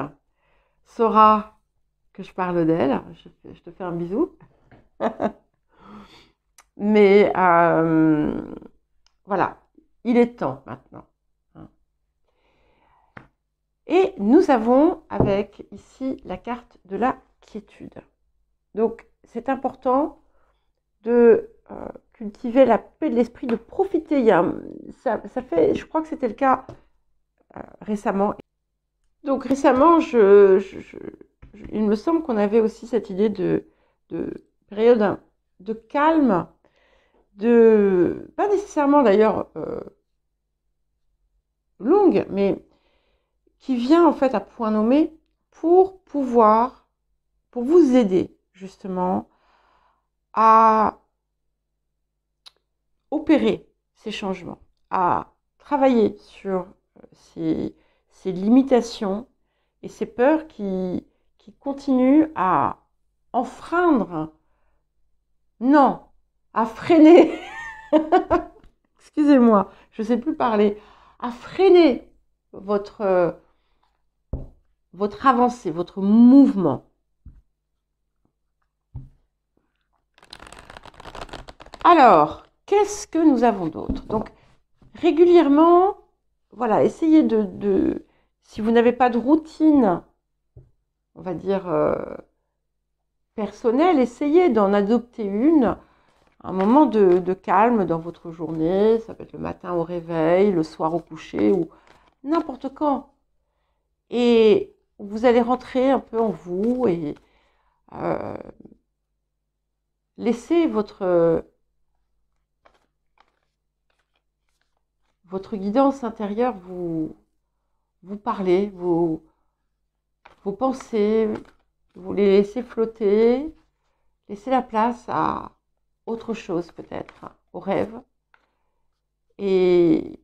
saura que je parle d'elle. Je te fais un bisou. Mais voilà, il est temps maintenant. Et nous avons avec ici la carte de la quiétude. Donc c'est important de cultiver la paix de l'esprit, de profiter. Ça fait, je crois que c'était le cas récemment. Donc récemment, il me semble qu'on avait aussi cette idée de période de calme, pas nécessairement d'ailleurs longue, mais qui vient en fait à point nommé pour vous aider justement à opérer ces changements, à travailler sur ces limitations et ces peurs qui continuent à enfreindre, non, à freiner, excusez-moi, je ne sais plus parler, à freiner votre avancée, votre mouvement. Alors, qu'est-ce que nous avons d'autre? Donc, régulièrement, voilà, essayez si vous n'avez pas de routine, on va dire personnelle, essayez d'en adopter une, un moment de calme dans votre journée. Ça peut être le matin au réveil, le soir au coucher ou n'importe quand. Et vous allez rentrer un peu en vous et laisser votre guidance intérieure vous parler, vos pensées, vous les laissez flotter, laissez la place à autre chose peut-être, au rêve, et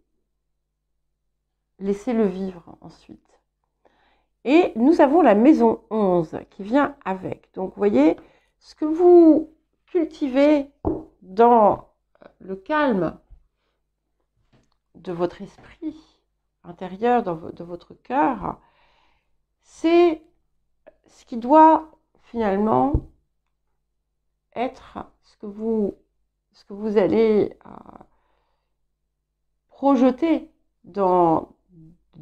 laissez-le vivre ensuite. Et nous avons la maison 11 qui vient avec. Donc vous voyez, ce que vous cultivez dans le calme de votre esprit intérieur, de votre cœur, c'est ce qui doit finalement être ce que vous allez projeter dans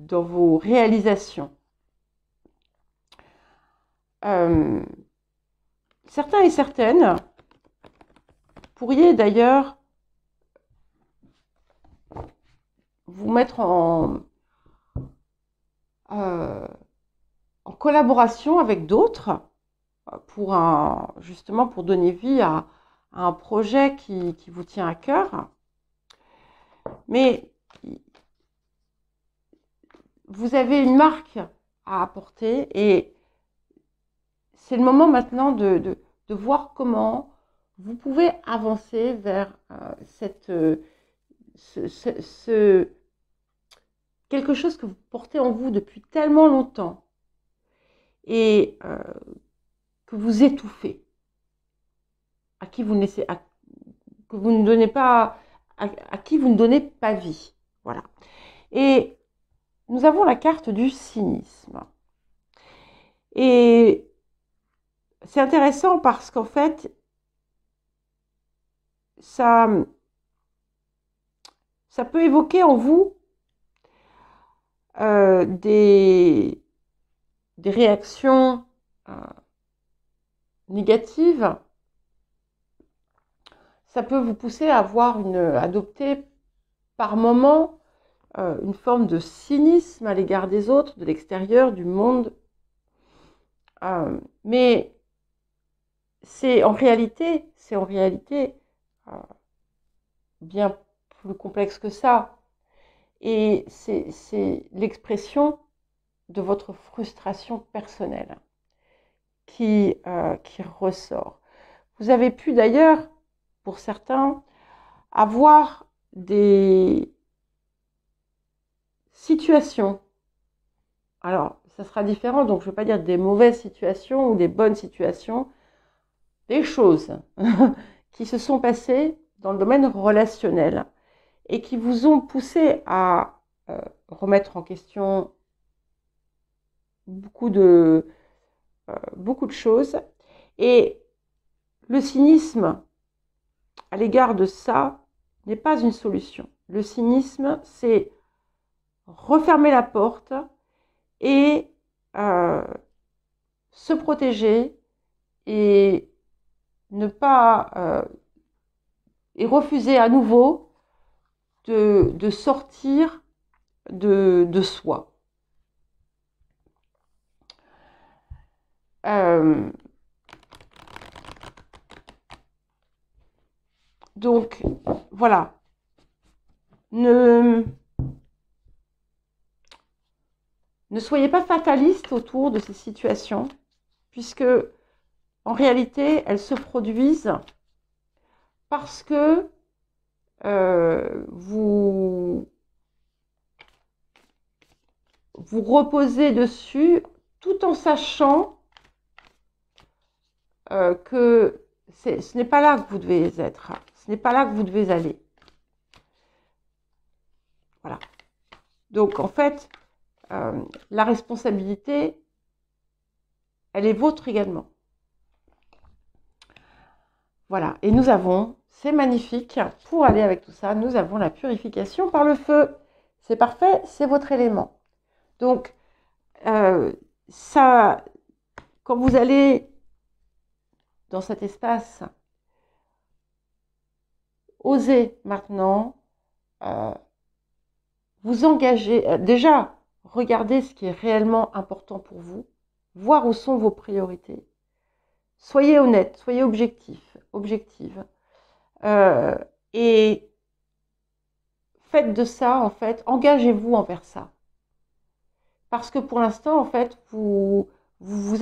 vos réalisations. Certains et certaines pourriez d'ailleurs vous mettre en collaboration avec d'autres justement pour donner vie à un projet qui vous tient à cœur. Mais vous avez une marque à apporter et c'est le moment maintenant de voir comment vous pouvez avancer vers quelque chose que vous portez en vous depuis tellement longtemps et que vous étouffez, à qui vous ne laissez, que vous ne donnez pas, à qui vous ne donnez pas vie. Voilà. Et nous avons la carte du cynisme. Et c'est intéressant parce qu'en fait, ça peut évoquer en vous des réactions négatives. Ça peut vous pousser à adopter par moment une forme de cynisme à l'égard des autres, de l'extérieur, du monde. Mais c'est en réalité bien plus complexe que ça. Et c'est l'expression de votre frustration personnelle qui ressort. Vous avez pu d'ailleurs, pour certains, avoir des situations. Alors, ça sera différent, donc je ne veux pas dire des mauvaises situations ou des bonnes situations, des choses qui se sont passées dans le domaine relationnel et qui vous ont poussé à remettre en question beaucoup de choses. Et le cynisme à l'égard de ça n'est pas une solution. Le cynisme, c'est refermer la porte et se protéger et ne pas et refuser à nouveau de sortir de soi. Donc, voilà. Ne soyez pas fataliste autour de ces situations, puisque en réalité, elles se produisent parce que vous reposez dessus tout en sachant que ce n'est pas là que vous devez être, ce n'est pas là que vous devez aller. Voilà. Donc en fait, la responsabilité, elle est vôtre également. Voilà, et nous avons, c'est magnifique, pour aller avec tout ça, nous avons la purification par le feu. C'est parfait, c'est votre élément. Donc, ça, quand vous allez dans cet espace, osez maintenant vous engager, déjà, regardez ce qui est réellement important pour vous, voir où sont vos priorités. Soyez honnête, soyez objective. Et faites de ça, en fait, engagez-vous envers ça. Parce que pour l'instant, en fait, vous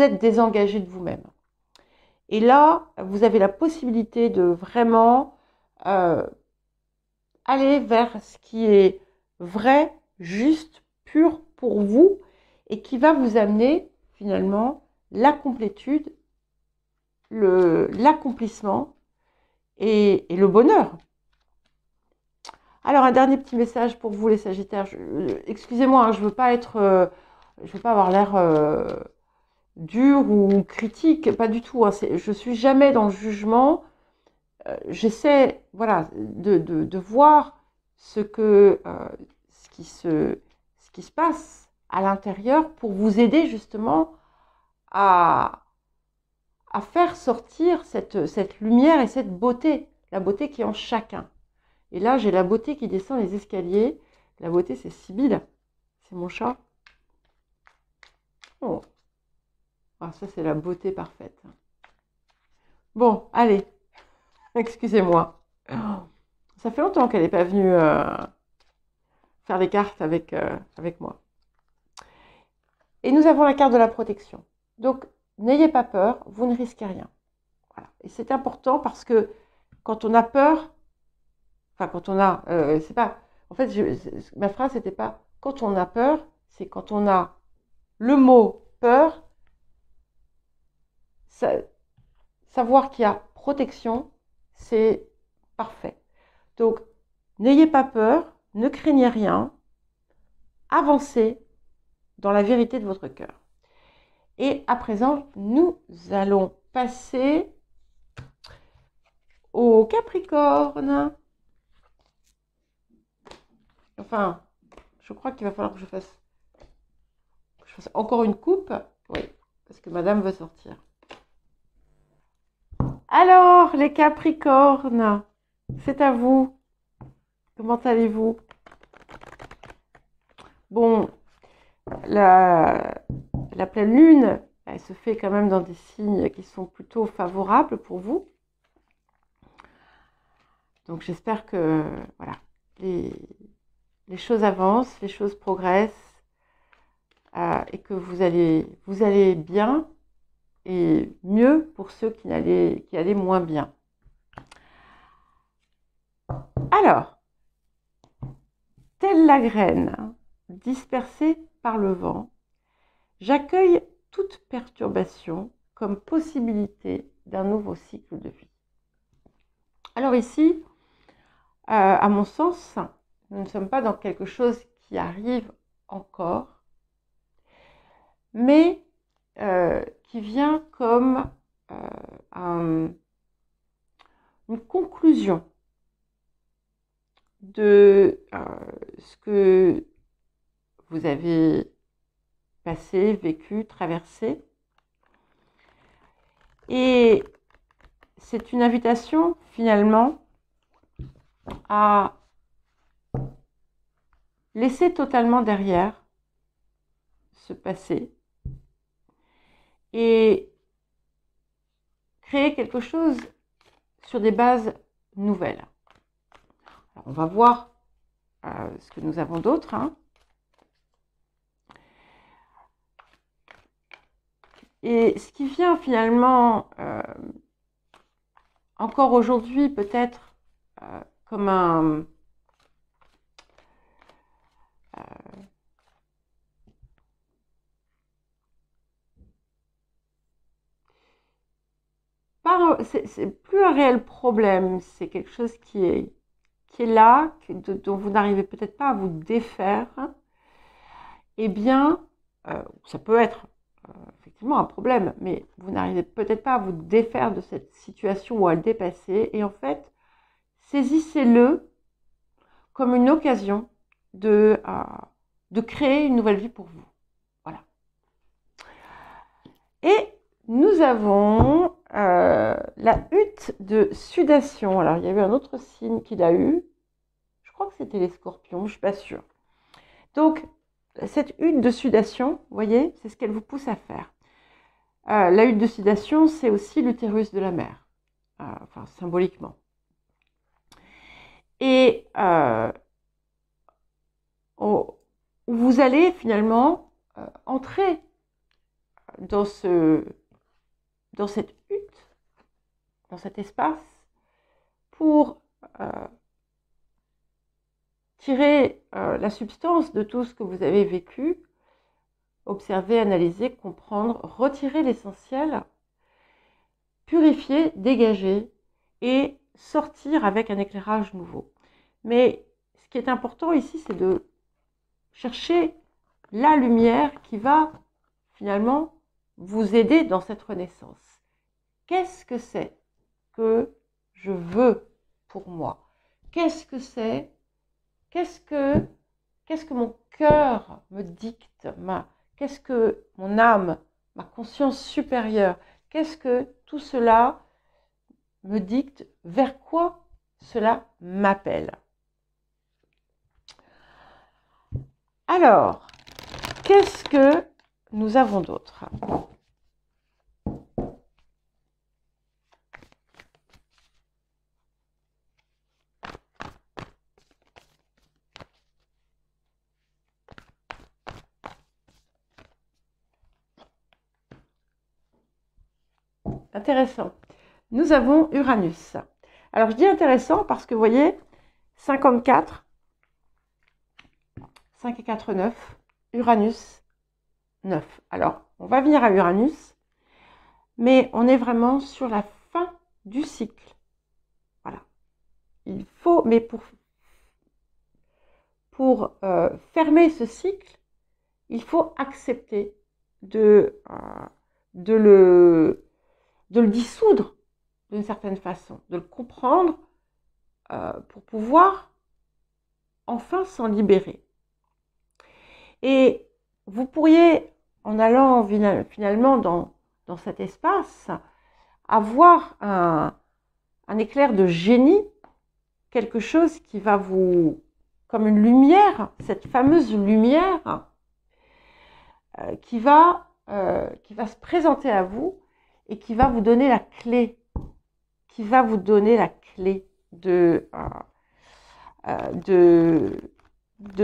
êtes désengagé de vous-même. Et là, vous avez la possibilité de vraiment aller vers ce qui est vrai, juste, pur pour vous et qui va vous amener finalement la complétude, l'accomplissement et le bonheur. Alors, un dernier petit message pour vous, les Sagittaires. Excusez-moi, hein, je ne veux pas avoir l'air dur ou critique, pas du tout. Hein, je ne suis jamais dans le jugement. J'essaie, voilà, de voir ce qui se passe à l'intérieur pour vous aider justement à faire sortir cette lumière et cette beauté, la beauté qui est en chacun. Et là, j'ai la beauté qui descend les escaliers. La beauté, c'est Sibylle. C'est mon chat. Oh. Ah, ça, c'est la beauté parfaite. Bon, allez. Excusez-moi. Ça fait longtemps qu'elle n'est pas venue faire les cartes avec moi. Et nous avons la carte de la protection. Donc, n'ayez pas peur, vous ne risquez rien. Voilà. Et c'est important parce que quand on a peur, enfin quand on a, c'est pas, en fait, ma phrase c'était pas quand on a peur, c'est quand on a le mot peur, savoir qu'il y a protection, c'est parfait. Donc, n'ayez pas peur, ne craignez rien, avancez dans la vérité de votre cœur. Et à présent, nous allons passer au Capricorne. Enfin, je crois qu'il va falloir que je fasse encore une coupe. Oui, parce que madame veut sortir. Alors, les Capricornes, c'est à vous. Comment allez-vous? Bon, la pleine lune, elle se fait quand même dans des signes qui sont plutôt favorables pour vous. Donc j'espère que voilà, les choses avancent, les choses progressent et que vous allez bien et mieux pour ceux qui allaient moins bien. Alors, telle la graine dispersée par le vent, j'accueille toute perturbation comme possibilité d'un nouveau cycle de vie. Alors ici, à mon sens, nous ne sommes pas dans quelque chose qui arrive encore, mais qui vient comme une conclusion de ce que vous avez passé, vécu, traversé. Et c'est une invitation finalement à laisser totalement derrière ce passé et créer quelque chose sur des bases nouvelles. Alors, on va voir ce que nous avons d'autre. Et ce qui vient finalement, encore aujourd'hui, peut-être comme un... c'est plus un réel problème, c'est quelque chose qui est là, dont vous n'arrivez peut-être pas à vous défaire. Eh bien, ça peut être effectivement un problème, mais vous n'arrivez peut-être pas à vous défaire de cette situation ou à le dépasser. Et en fait, saisissez-le comme une occasion de créer une nouvelle vie pour vous. Voilà. Et nous avons la hutte de sudation. Alors, il y a eu un autre signe qu'il a eu. Je crois que c'était les scorpions, je ne suis pas sûre. Donc, cette hutte de sudation, vous voyez, c'est ce qu'elle vous pousse à faire. La hutte de sudation, c'est aussi l'utérus de la mère, enfin symboliquement. Et vous allez finalement entrer dans cette hutte, dans cet espace, pour tirer la substance de tout ce que vous avez vécu, observer, analyser, comprendre, retirer l'essentiel, purifier, dégager et sortir avec un éclairage nouveau. Mais ce qui est important ici, c'est de chercher la lumière qui va finalement vous aider dans cette renaissance. Qu'est-ce que c'est que je veux pour moi? Qu'est-ce que c'est? Qu'est-ce que mon cœur me dicte? Qu'est-ce que mon âme, ma conscience supérieure, qu'est-ce que tout cela me dicte? Vers quoi cela m'appelle? Alors, qu'est-ce que nous avons d'autre? Intéressant. nous avons Uranus. Alors, je dis intéressant parce que, vous voyez, 54, 5 et 4, 9, Uranus, 9. Alors, on va venir à Uranus, mais on est vraiment sur la fin du cycle. Voilà. Il faut, mais pour fermer ce cycle, il faut accepter de le dissoudre d'une certaine façon, de le comprendre pour pouvoir enfin s'en libérer. Et vous pourriez, en allant finalement dans cet espace, avoir un éclair de génie, quelque chose qui va vous, comme une lumière, cette fameuse lumière qui va se présenter à vous et qui va vous donner la clé, de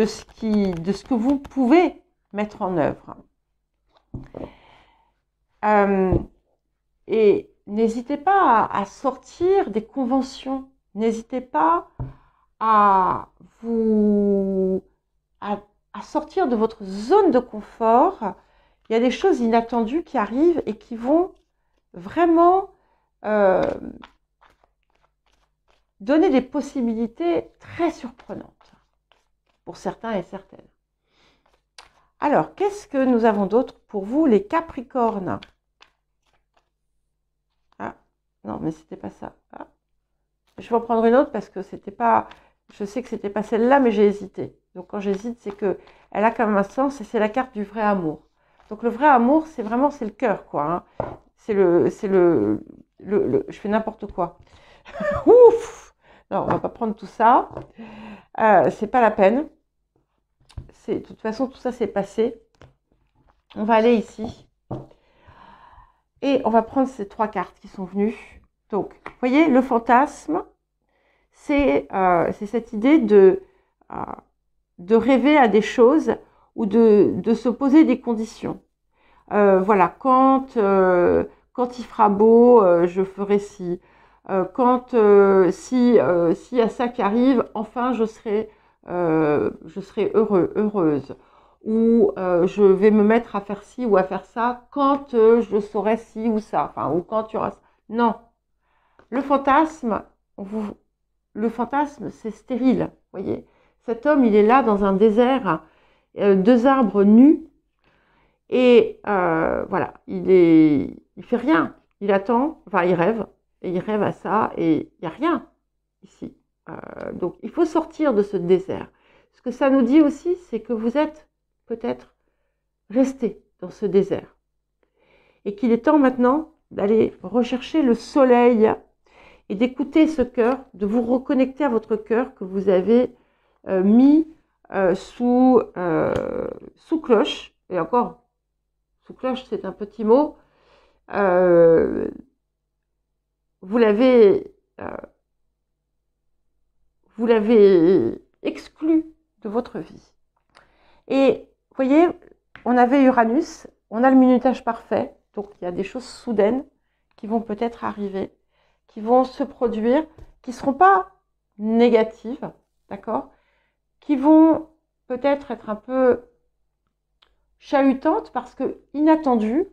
ce que vous pouvez mettre en œuvre. Et n'hésitez pas à sortir des conventions, n'hésitez pas à sortir de votre zone de confort. Il y a des choses inattendues qui arrivent et qui vont vraiment donner des possibilités très surprenantes pour certains et certaines. Alors, qu'est-ce que nous avons d'autre pour vous, les Capricornes? Ah, non, mais c'était pas ça. Ah. Je vais en prendre une autre parce que c'était pas... Je sais que c'était pas celle-là, mais j'ai hésité. Donc, quand j'hésite, c'est que elle a quand même un sens et c'est la carte du vrai amour. Donc, le vrai amour, c'est vraiment, c'est le cœur, quoi. Hein. Je fais n'importe quoi. Ouf! Non, on va pas prendre tout ça. C'est pas la peine. De toute façon, tout ça, c'est passé. On va aller ici. Et on va prendre ces 3 cartes qui sont venues. Donc, vous voyez, le fantasme, c'est cette idée de rêver à des choses ou de se poser des conditions. Voilà, quand il fera beau, je ferai ci. S'il y a ça qui arrive, enfin je serai heureuse. Ou je vais me mettre à faire ci ou à faire ça quand je saurai ci ou ça. Enfin, ou quand tu auras ça. Non. Le fantasme, c'est stérile. Vous voyez, cet homme, il est là dans un désert, 2 arbres nus. Et voilà, il fait rien. Il attend, enfin il rêve. Et il rêve à ça et il n'y a rien ici. Donc il faut sortir de ce désert. Ce que ça nous dit aussi, c'est que vous êtes peut-être resté dans ce désert. Et qu'il est temps maintenant d'aller rechercher le soleil et d'écouter ce cœur, de vous reconnecter à votre cœur que vous avez mis sous cloche. Et encore, sous cloche, c'est un petit mot. Vous l'avez exclu de votre vie. Et vous voyez, on avait Uranus, on a le minutage parfait, donc il y a des choses soudaines qui vont peut-être arriver, qui vont se produire, qui ne seront pas négatives, d'accord, qui vont peut-être être un peu chahutantes parce que inattendues,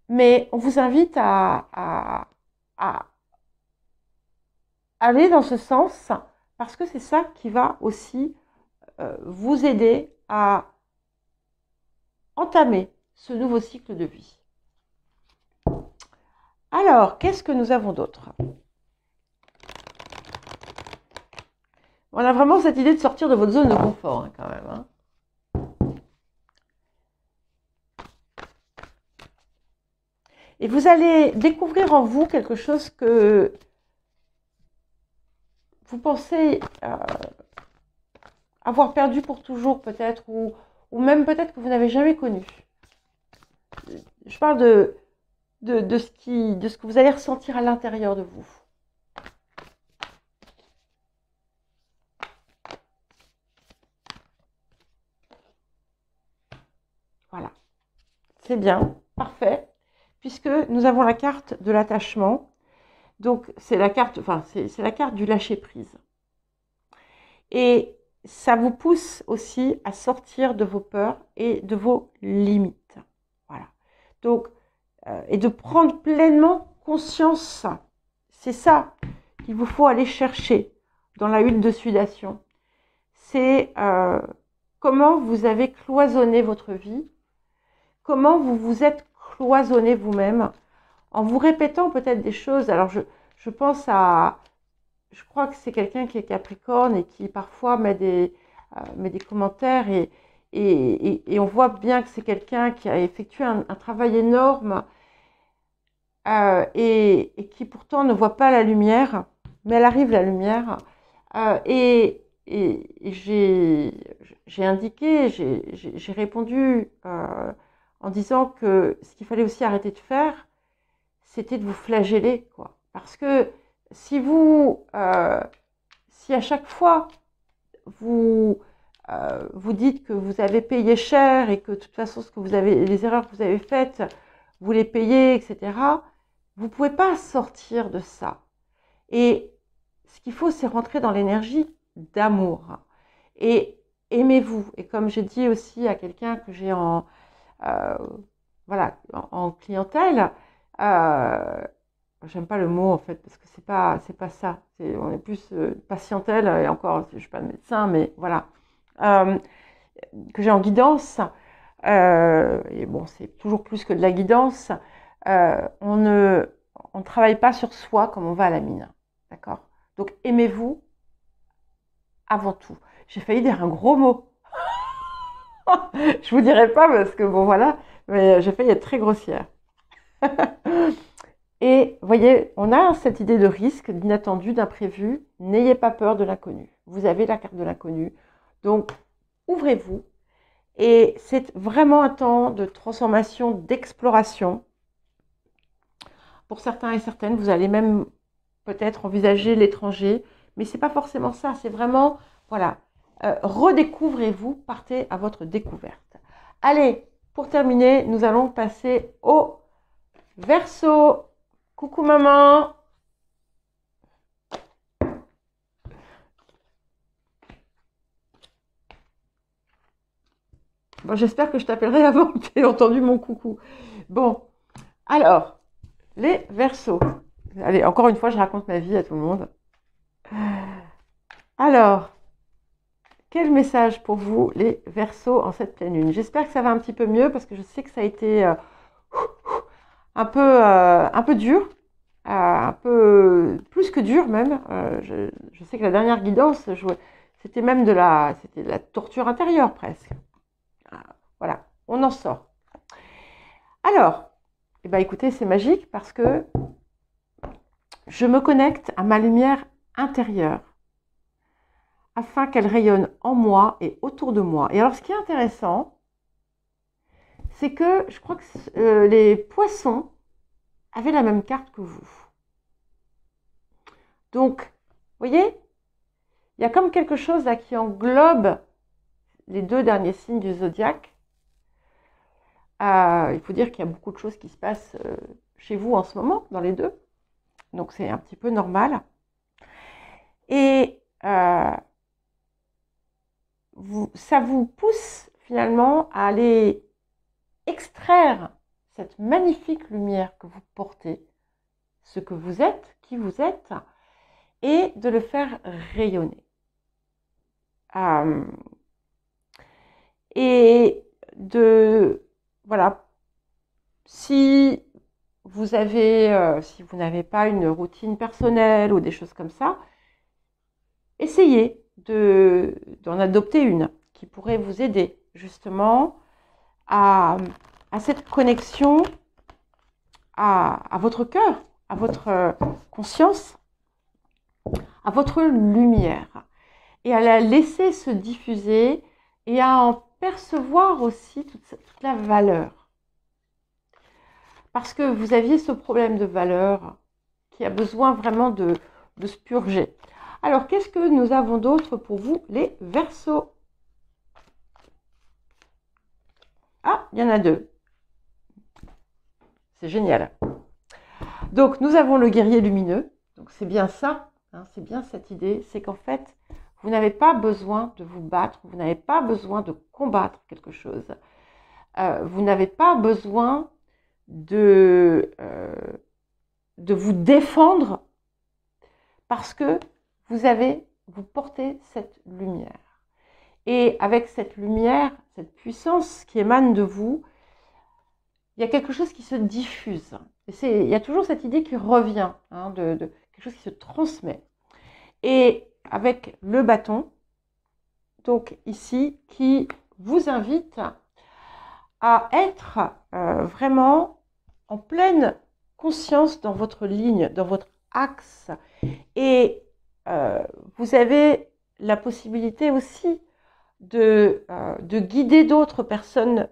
mais on vous invite à aller dans ce sens parce que c'est ça qui va aussi vous aider à entamer ce nouveau cycle de vie. Alors, qu'est-ce que nous avons d'autre? On a vraiment cette idée de sortir de votre zone de confort, hein, quand même. Hein. Et vous allez découvrir en vous quelque chose que vous pensez avoir perdu pour toujours peut-être, ou même peut-être que vous n'avez jamais connu. Je parle de ce que vous allez ressentir à l'intérieur de vous. Voilà. C'est bien, parfait. puisque nous avons la carte de l'attachement. Donc, c'est la carte, enfin, c'est la carte du lâcher-prise. Et ça vous pousse aussi à sortir de vos peurs et de vos limites. Voilà. Donc, et de prendre pleinement conscience. C'est ça qu'il vous faut aller chercher dans la huile de sudation. C'est comment vous avez cloisonné votre vie, comment vous vous êtes cloisonné vous-même, en vous répétant peut-être des choses. Alors, je pense à... Je crois que c'est quelqu'un qui est Capricorne et qui parfois met des commentaires et on voit bien que c'est quelqu'un qui a effectué un travail énorme et qui pourtant ne voit pas la lumière, mais elle arrive la lumière. Et j'ai indiqué, j'ai répondu en disant que ce qu'il fallait aussi arrêter de faire, c'était de vous flageller, quoi. Parce que si à chaque fois vous dites que vous avez payé cher et que de toute façon les erreurs que vous avez faites, vous les payez, etc., vous ne pouvez pas sortir de ça. Et ce qu'il faut, c'est rentrer dans l'énergie d'amour. Et aimez-vous. Et comme j'ai dit aussi à quelqu'un que j'ai en clientèle, j'aime pas le mot en fait parce que c'est pas ça. On est plus patientèle et encore, je suis pas médecin, mais voilà, que j'ai en guidance. Et bon, c'est toujours plus que de la guidance. On ne travaille pas sur soi comme on va à la mine, d'accord? Donc aimez-vous avant tout. J'ai failli dire un gros mot. Je vous dirai pas parce que bon voilà, mais j'ai failli être très grossière. Et voyez, on a cette idée de risque, d'inattendu, d'imprévu. N'ayez pas peur de l'inconnu. Vous avez la carte de l'inconnu. Donc, ouvrez-vous. Et c'est vraiment un temps de transformation, d'exploration. Pour certains et certaines, vous allez même peut-être envisager l'étranger. Mais ce n'est pas forcément ça. C'est vraiment, voilà, redécouvrez-vous, partez à votre découverte. Allez, pour terminer, nous allons passer au Verseau. Coucou maman. Bon, j'espère que je t'appellerai avant que tu aies entendu mon coucou. Bon, alors, les Verseaux. Allez, encore une fois, je raconte ma vie à tout le monde. Alors, quel message pour vous, les Verseaux, en cette pleine lune? J'espère que ça va un petit peu mieux parce que je sais que ça a été un peu dur. Un peu plus que dur même. Je sais que la dernière guidance, c'était même de la torture intérieure presque. Voilà, on en sort. Alors, eh ben, écoutez, c'est magique parce que je me connecte à ma lumière intérieure afin qu'elle rayonne en moi et autour de moi. Et alors, ce qui est intéressant, c'est que je crois que les poissons avaient la même carte que vous. Donc, vous voyez, il y a comme quelque chose là qui englobe les deux derniers signes du zodiaque. Il faut dire qu'il y a beaucoup de choses qui se passent chez vous en ce moment, dans les deux. Donc, c'est un petit peu normal. Et ça vous pousse finalement à aller extraire cette magnifique lumière que vous portez, ce que vous êtes, qui vous êtes, et de le faire rayonner. Et voilà, si vous n'avez pas une routine personnelle ou des choses comme ça, essayez d'en adopter une qui pourrait vous aider justement à cette connexion à votre cœur, à votre conscience, à votre lumière, et à la laisser se diffuser et à en percevoir aussi toute la valeur. Parce que vous aviez ce problème de valeur qui a besoin vraiment de se purger. Alors, qu'est-ce que nous avons d'autre pour vous, les Verseaux? Ah, il y en a deux. C'est génial. Donc, nous avons le guerrier lumineux. Donc, c'est bien ça, hein, c'est bien cette idée. C'est qu'en fait, vous n'avez pas besoin de vous battre, vous n'avez pas besoin de combattre quelque chose. Vous n'avez pas besoin de vous défendre parce que vous portez cette lumière. Et avec cette lumière, cette puissance qui émane de vous, il y a quelque chose qui se diffuse. Il y a toujours cette idée qui revient, hein, de quelque chose qui se transmet. Et avec le bâton, donc ici, qui vous invite à être vraiment en pleine conscience dans votre ligne, dans votre axe. Et vous avez la possibilité aussi de guider d'autres personnes,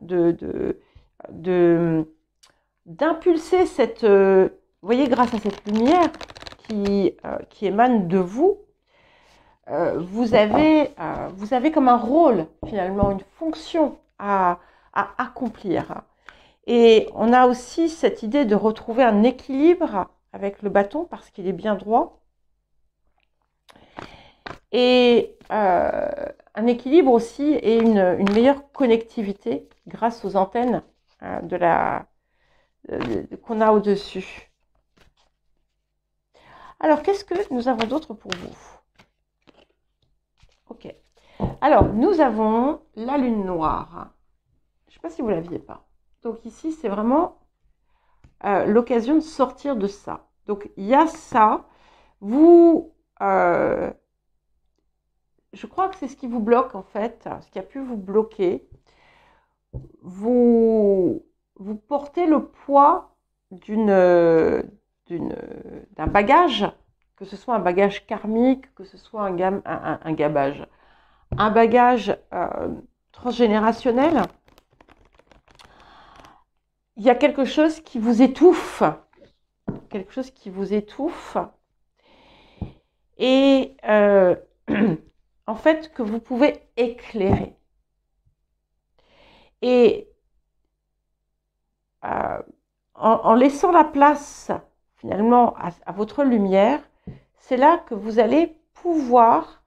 d'impulser cette... vous voyez, grâce à cette lumière qui émane de vous, vous avez comme un rôle, finalement, une fonction à accomplir. Et on a aussi cette idée de retrouver un équilibre avec le bâton parce qu'il est bien droit. Et un équilibre aussi et une meilleure connectivité grâce aux antennes qu'on a au-dessus. Alors, qu'est-ce que nous avons d'autre pour vous? Ok. Alors, nous avons la lune noire. Je ne sais pas si vous ne l'aviez pas. Donc ici, c'est vraiment l'occasion de sortir de ça. Donc, il y a ça. Je crois que c'est ce qui vous bloque, en fait, ce qui a pu vous bloquer. Vous portez le poids d'un bagage, que ce soit un bagage karmique, que ce soit un bagage transgénérationnel. Il y a quelque chose qui vous étouffe. Quelque chose qui vous étouffe. Et en fait, que vous pouvez éclairer. Et en laissant la place, finalement, à votre lumière, c'est là que vous allez pouvoir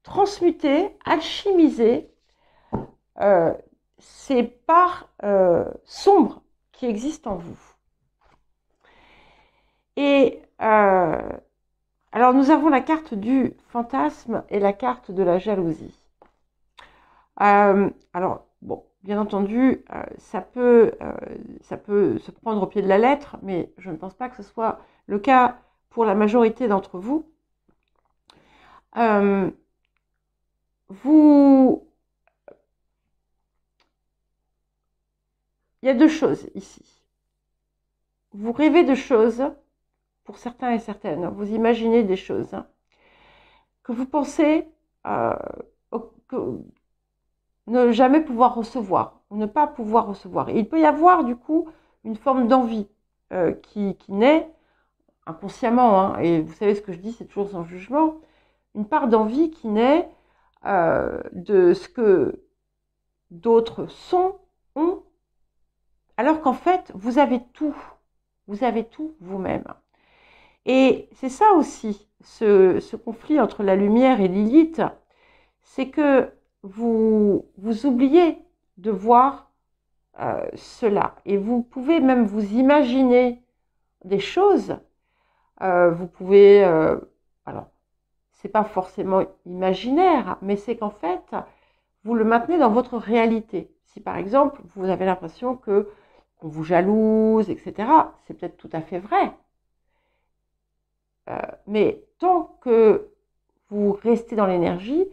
transmuter, alchimiser ces parts sombres qui existent en vous. Et alors, nous avons la carte du fantasme et la carte de la jalousie. Alors, bon, bien entendu, ça peut se prendre au pied de la lettre, mais je ne pense pas que ce soit le cas pour la majorité d'entre vous. Il y a deux choses ici. Vous rêvez de choses, pour certains et certaines, vous imaginez des choses que vous pensez ne jamais pouvoir recevoir, ou ne pas pouvoir recevoir. Et il peut y avoir du coup une forme d'envie qui naît inconsciemment, hein, et vous savez ce que je dis, c'est toujours sans jugement, une part d'envie qui naît de ce que d'autres ont, alors qu'en fait, vous avez tout vous-même. Et c'est ça aussi, ce conflit entre la lumière et Lilith, c'est que vous oubliez de voir cela. Et vous pouvez même vous imaginer des choses. Vous pouvez... alors, c'est pas forcément imaginaire, mais c'est qu'en fait, vous le maintenez dans votre réalité. Si par exemple, vous avez l'impression qu'on vous jalouse, etc., c'est peut-être tout à fait vrai. Mais tant que vous restez dans l'énergie,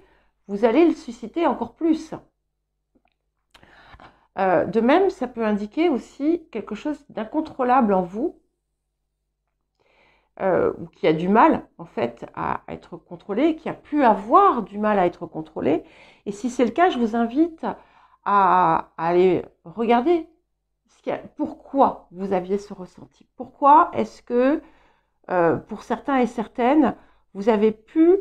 vous allez le susciter encore plus. De même, ça peut indiquer aussi quelque chose d'incontrôlable en vous, ou qui a du mal, en fait, à être contrôlé, qui a pu avoir du mal à être contrôlé. Et si c'est le cas, je vous invite à aller regarder pourquoi vous aviez ce ressenti. Pourquoi est-ce que, pour certains et certaines, vous avez pu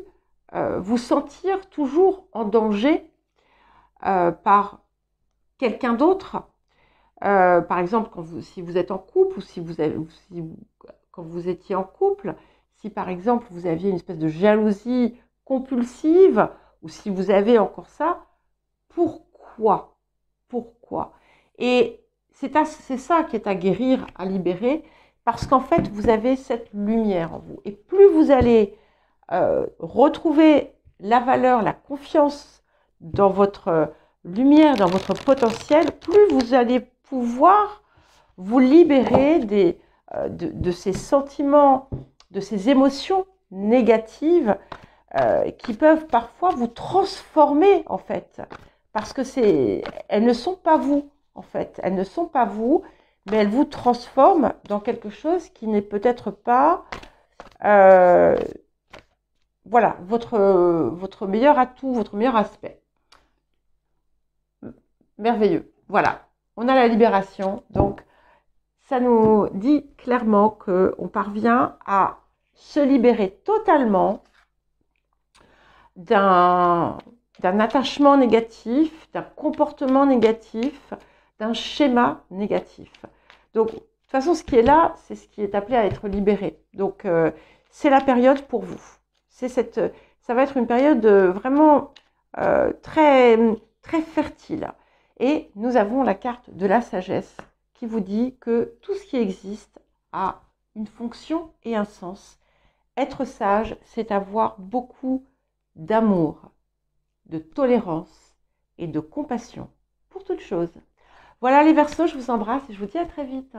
vous sentir toujours en danger par quelqu'un d'autre, Par exemple, si vous êtes en couple ou quand vous étiez en couple, si par exemple vous aviez une espèce de jalousie compulsive ou si vous avez encore ça, pourquoi? Pourquoi? Et c'est ça qui est à guérir, à libérer, parce qu'en fait, vous avez cette lumière en vous. Et plus vous allez retrouver la valeur, la confiance dans votre lumière, dans votre potentiel, plus vous allez pouvoir vous libérer de ces sentiments, de ces émotions négatives qui peuvent parfois vous transformer en fait, parce que elles ne sont pas vous en fait, elles ne sont pas vous, mais elles vous transforment dans quelque chose qui n'est peut-être pas voilà, votre meilleur atout, votre meilleur aspect. Merveilleux. Voilà, on a la libération. Donc, ça nous dit clairement qu'on parvient à se libérer totalement d'un attachement négatif, d'un comportement négatif, d'un schéma négatif. Donc, de toute façon, ce qui est là, c'est ce qui est appelé à être libéré. Donc, c'est la période pour vous. Ça va être une période vraiment très, très fertile. Et nous avons la carte de la sagesse qui vous dit que tout ce qui existe a une fonction et un sens. Être sage, c'est avoir beaucoup d'amour, de tolérance et de compassion pour toute chose. Voilà les Verseaux, je vous embrasse et je vous dis à très vite.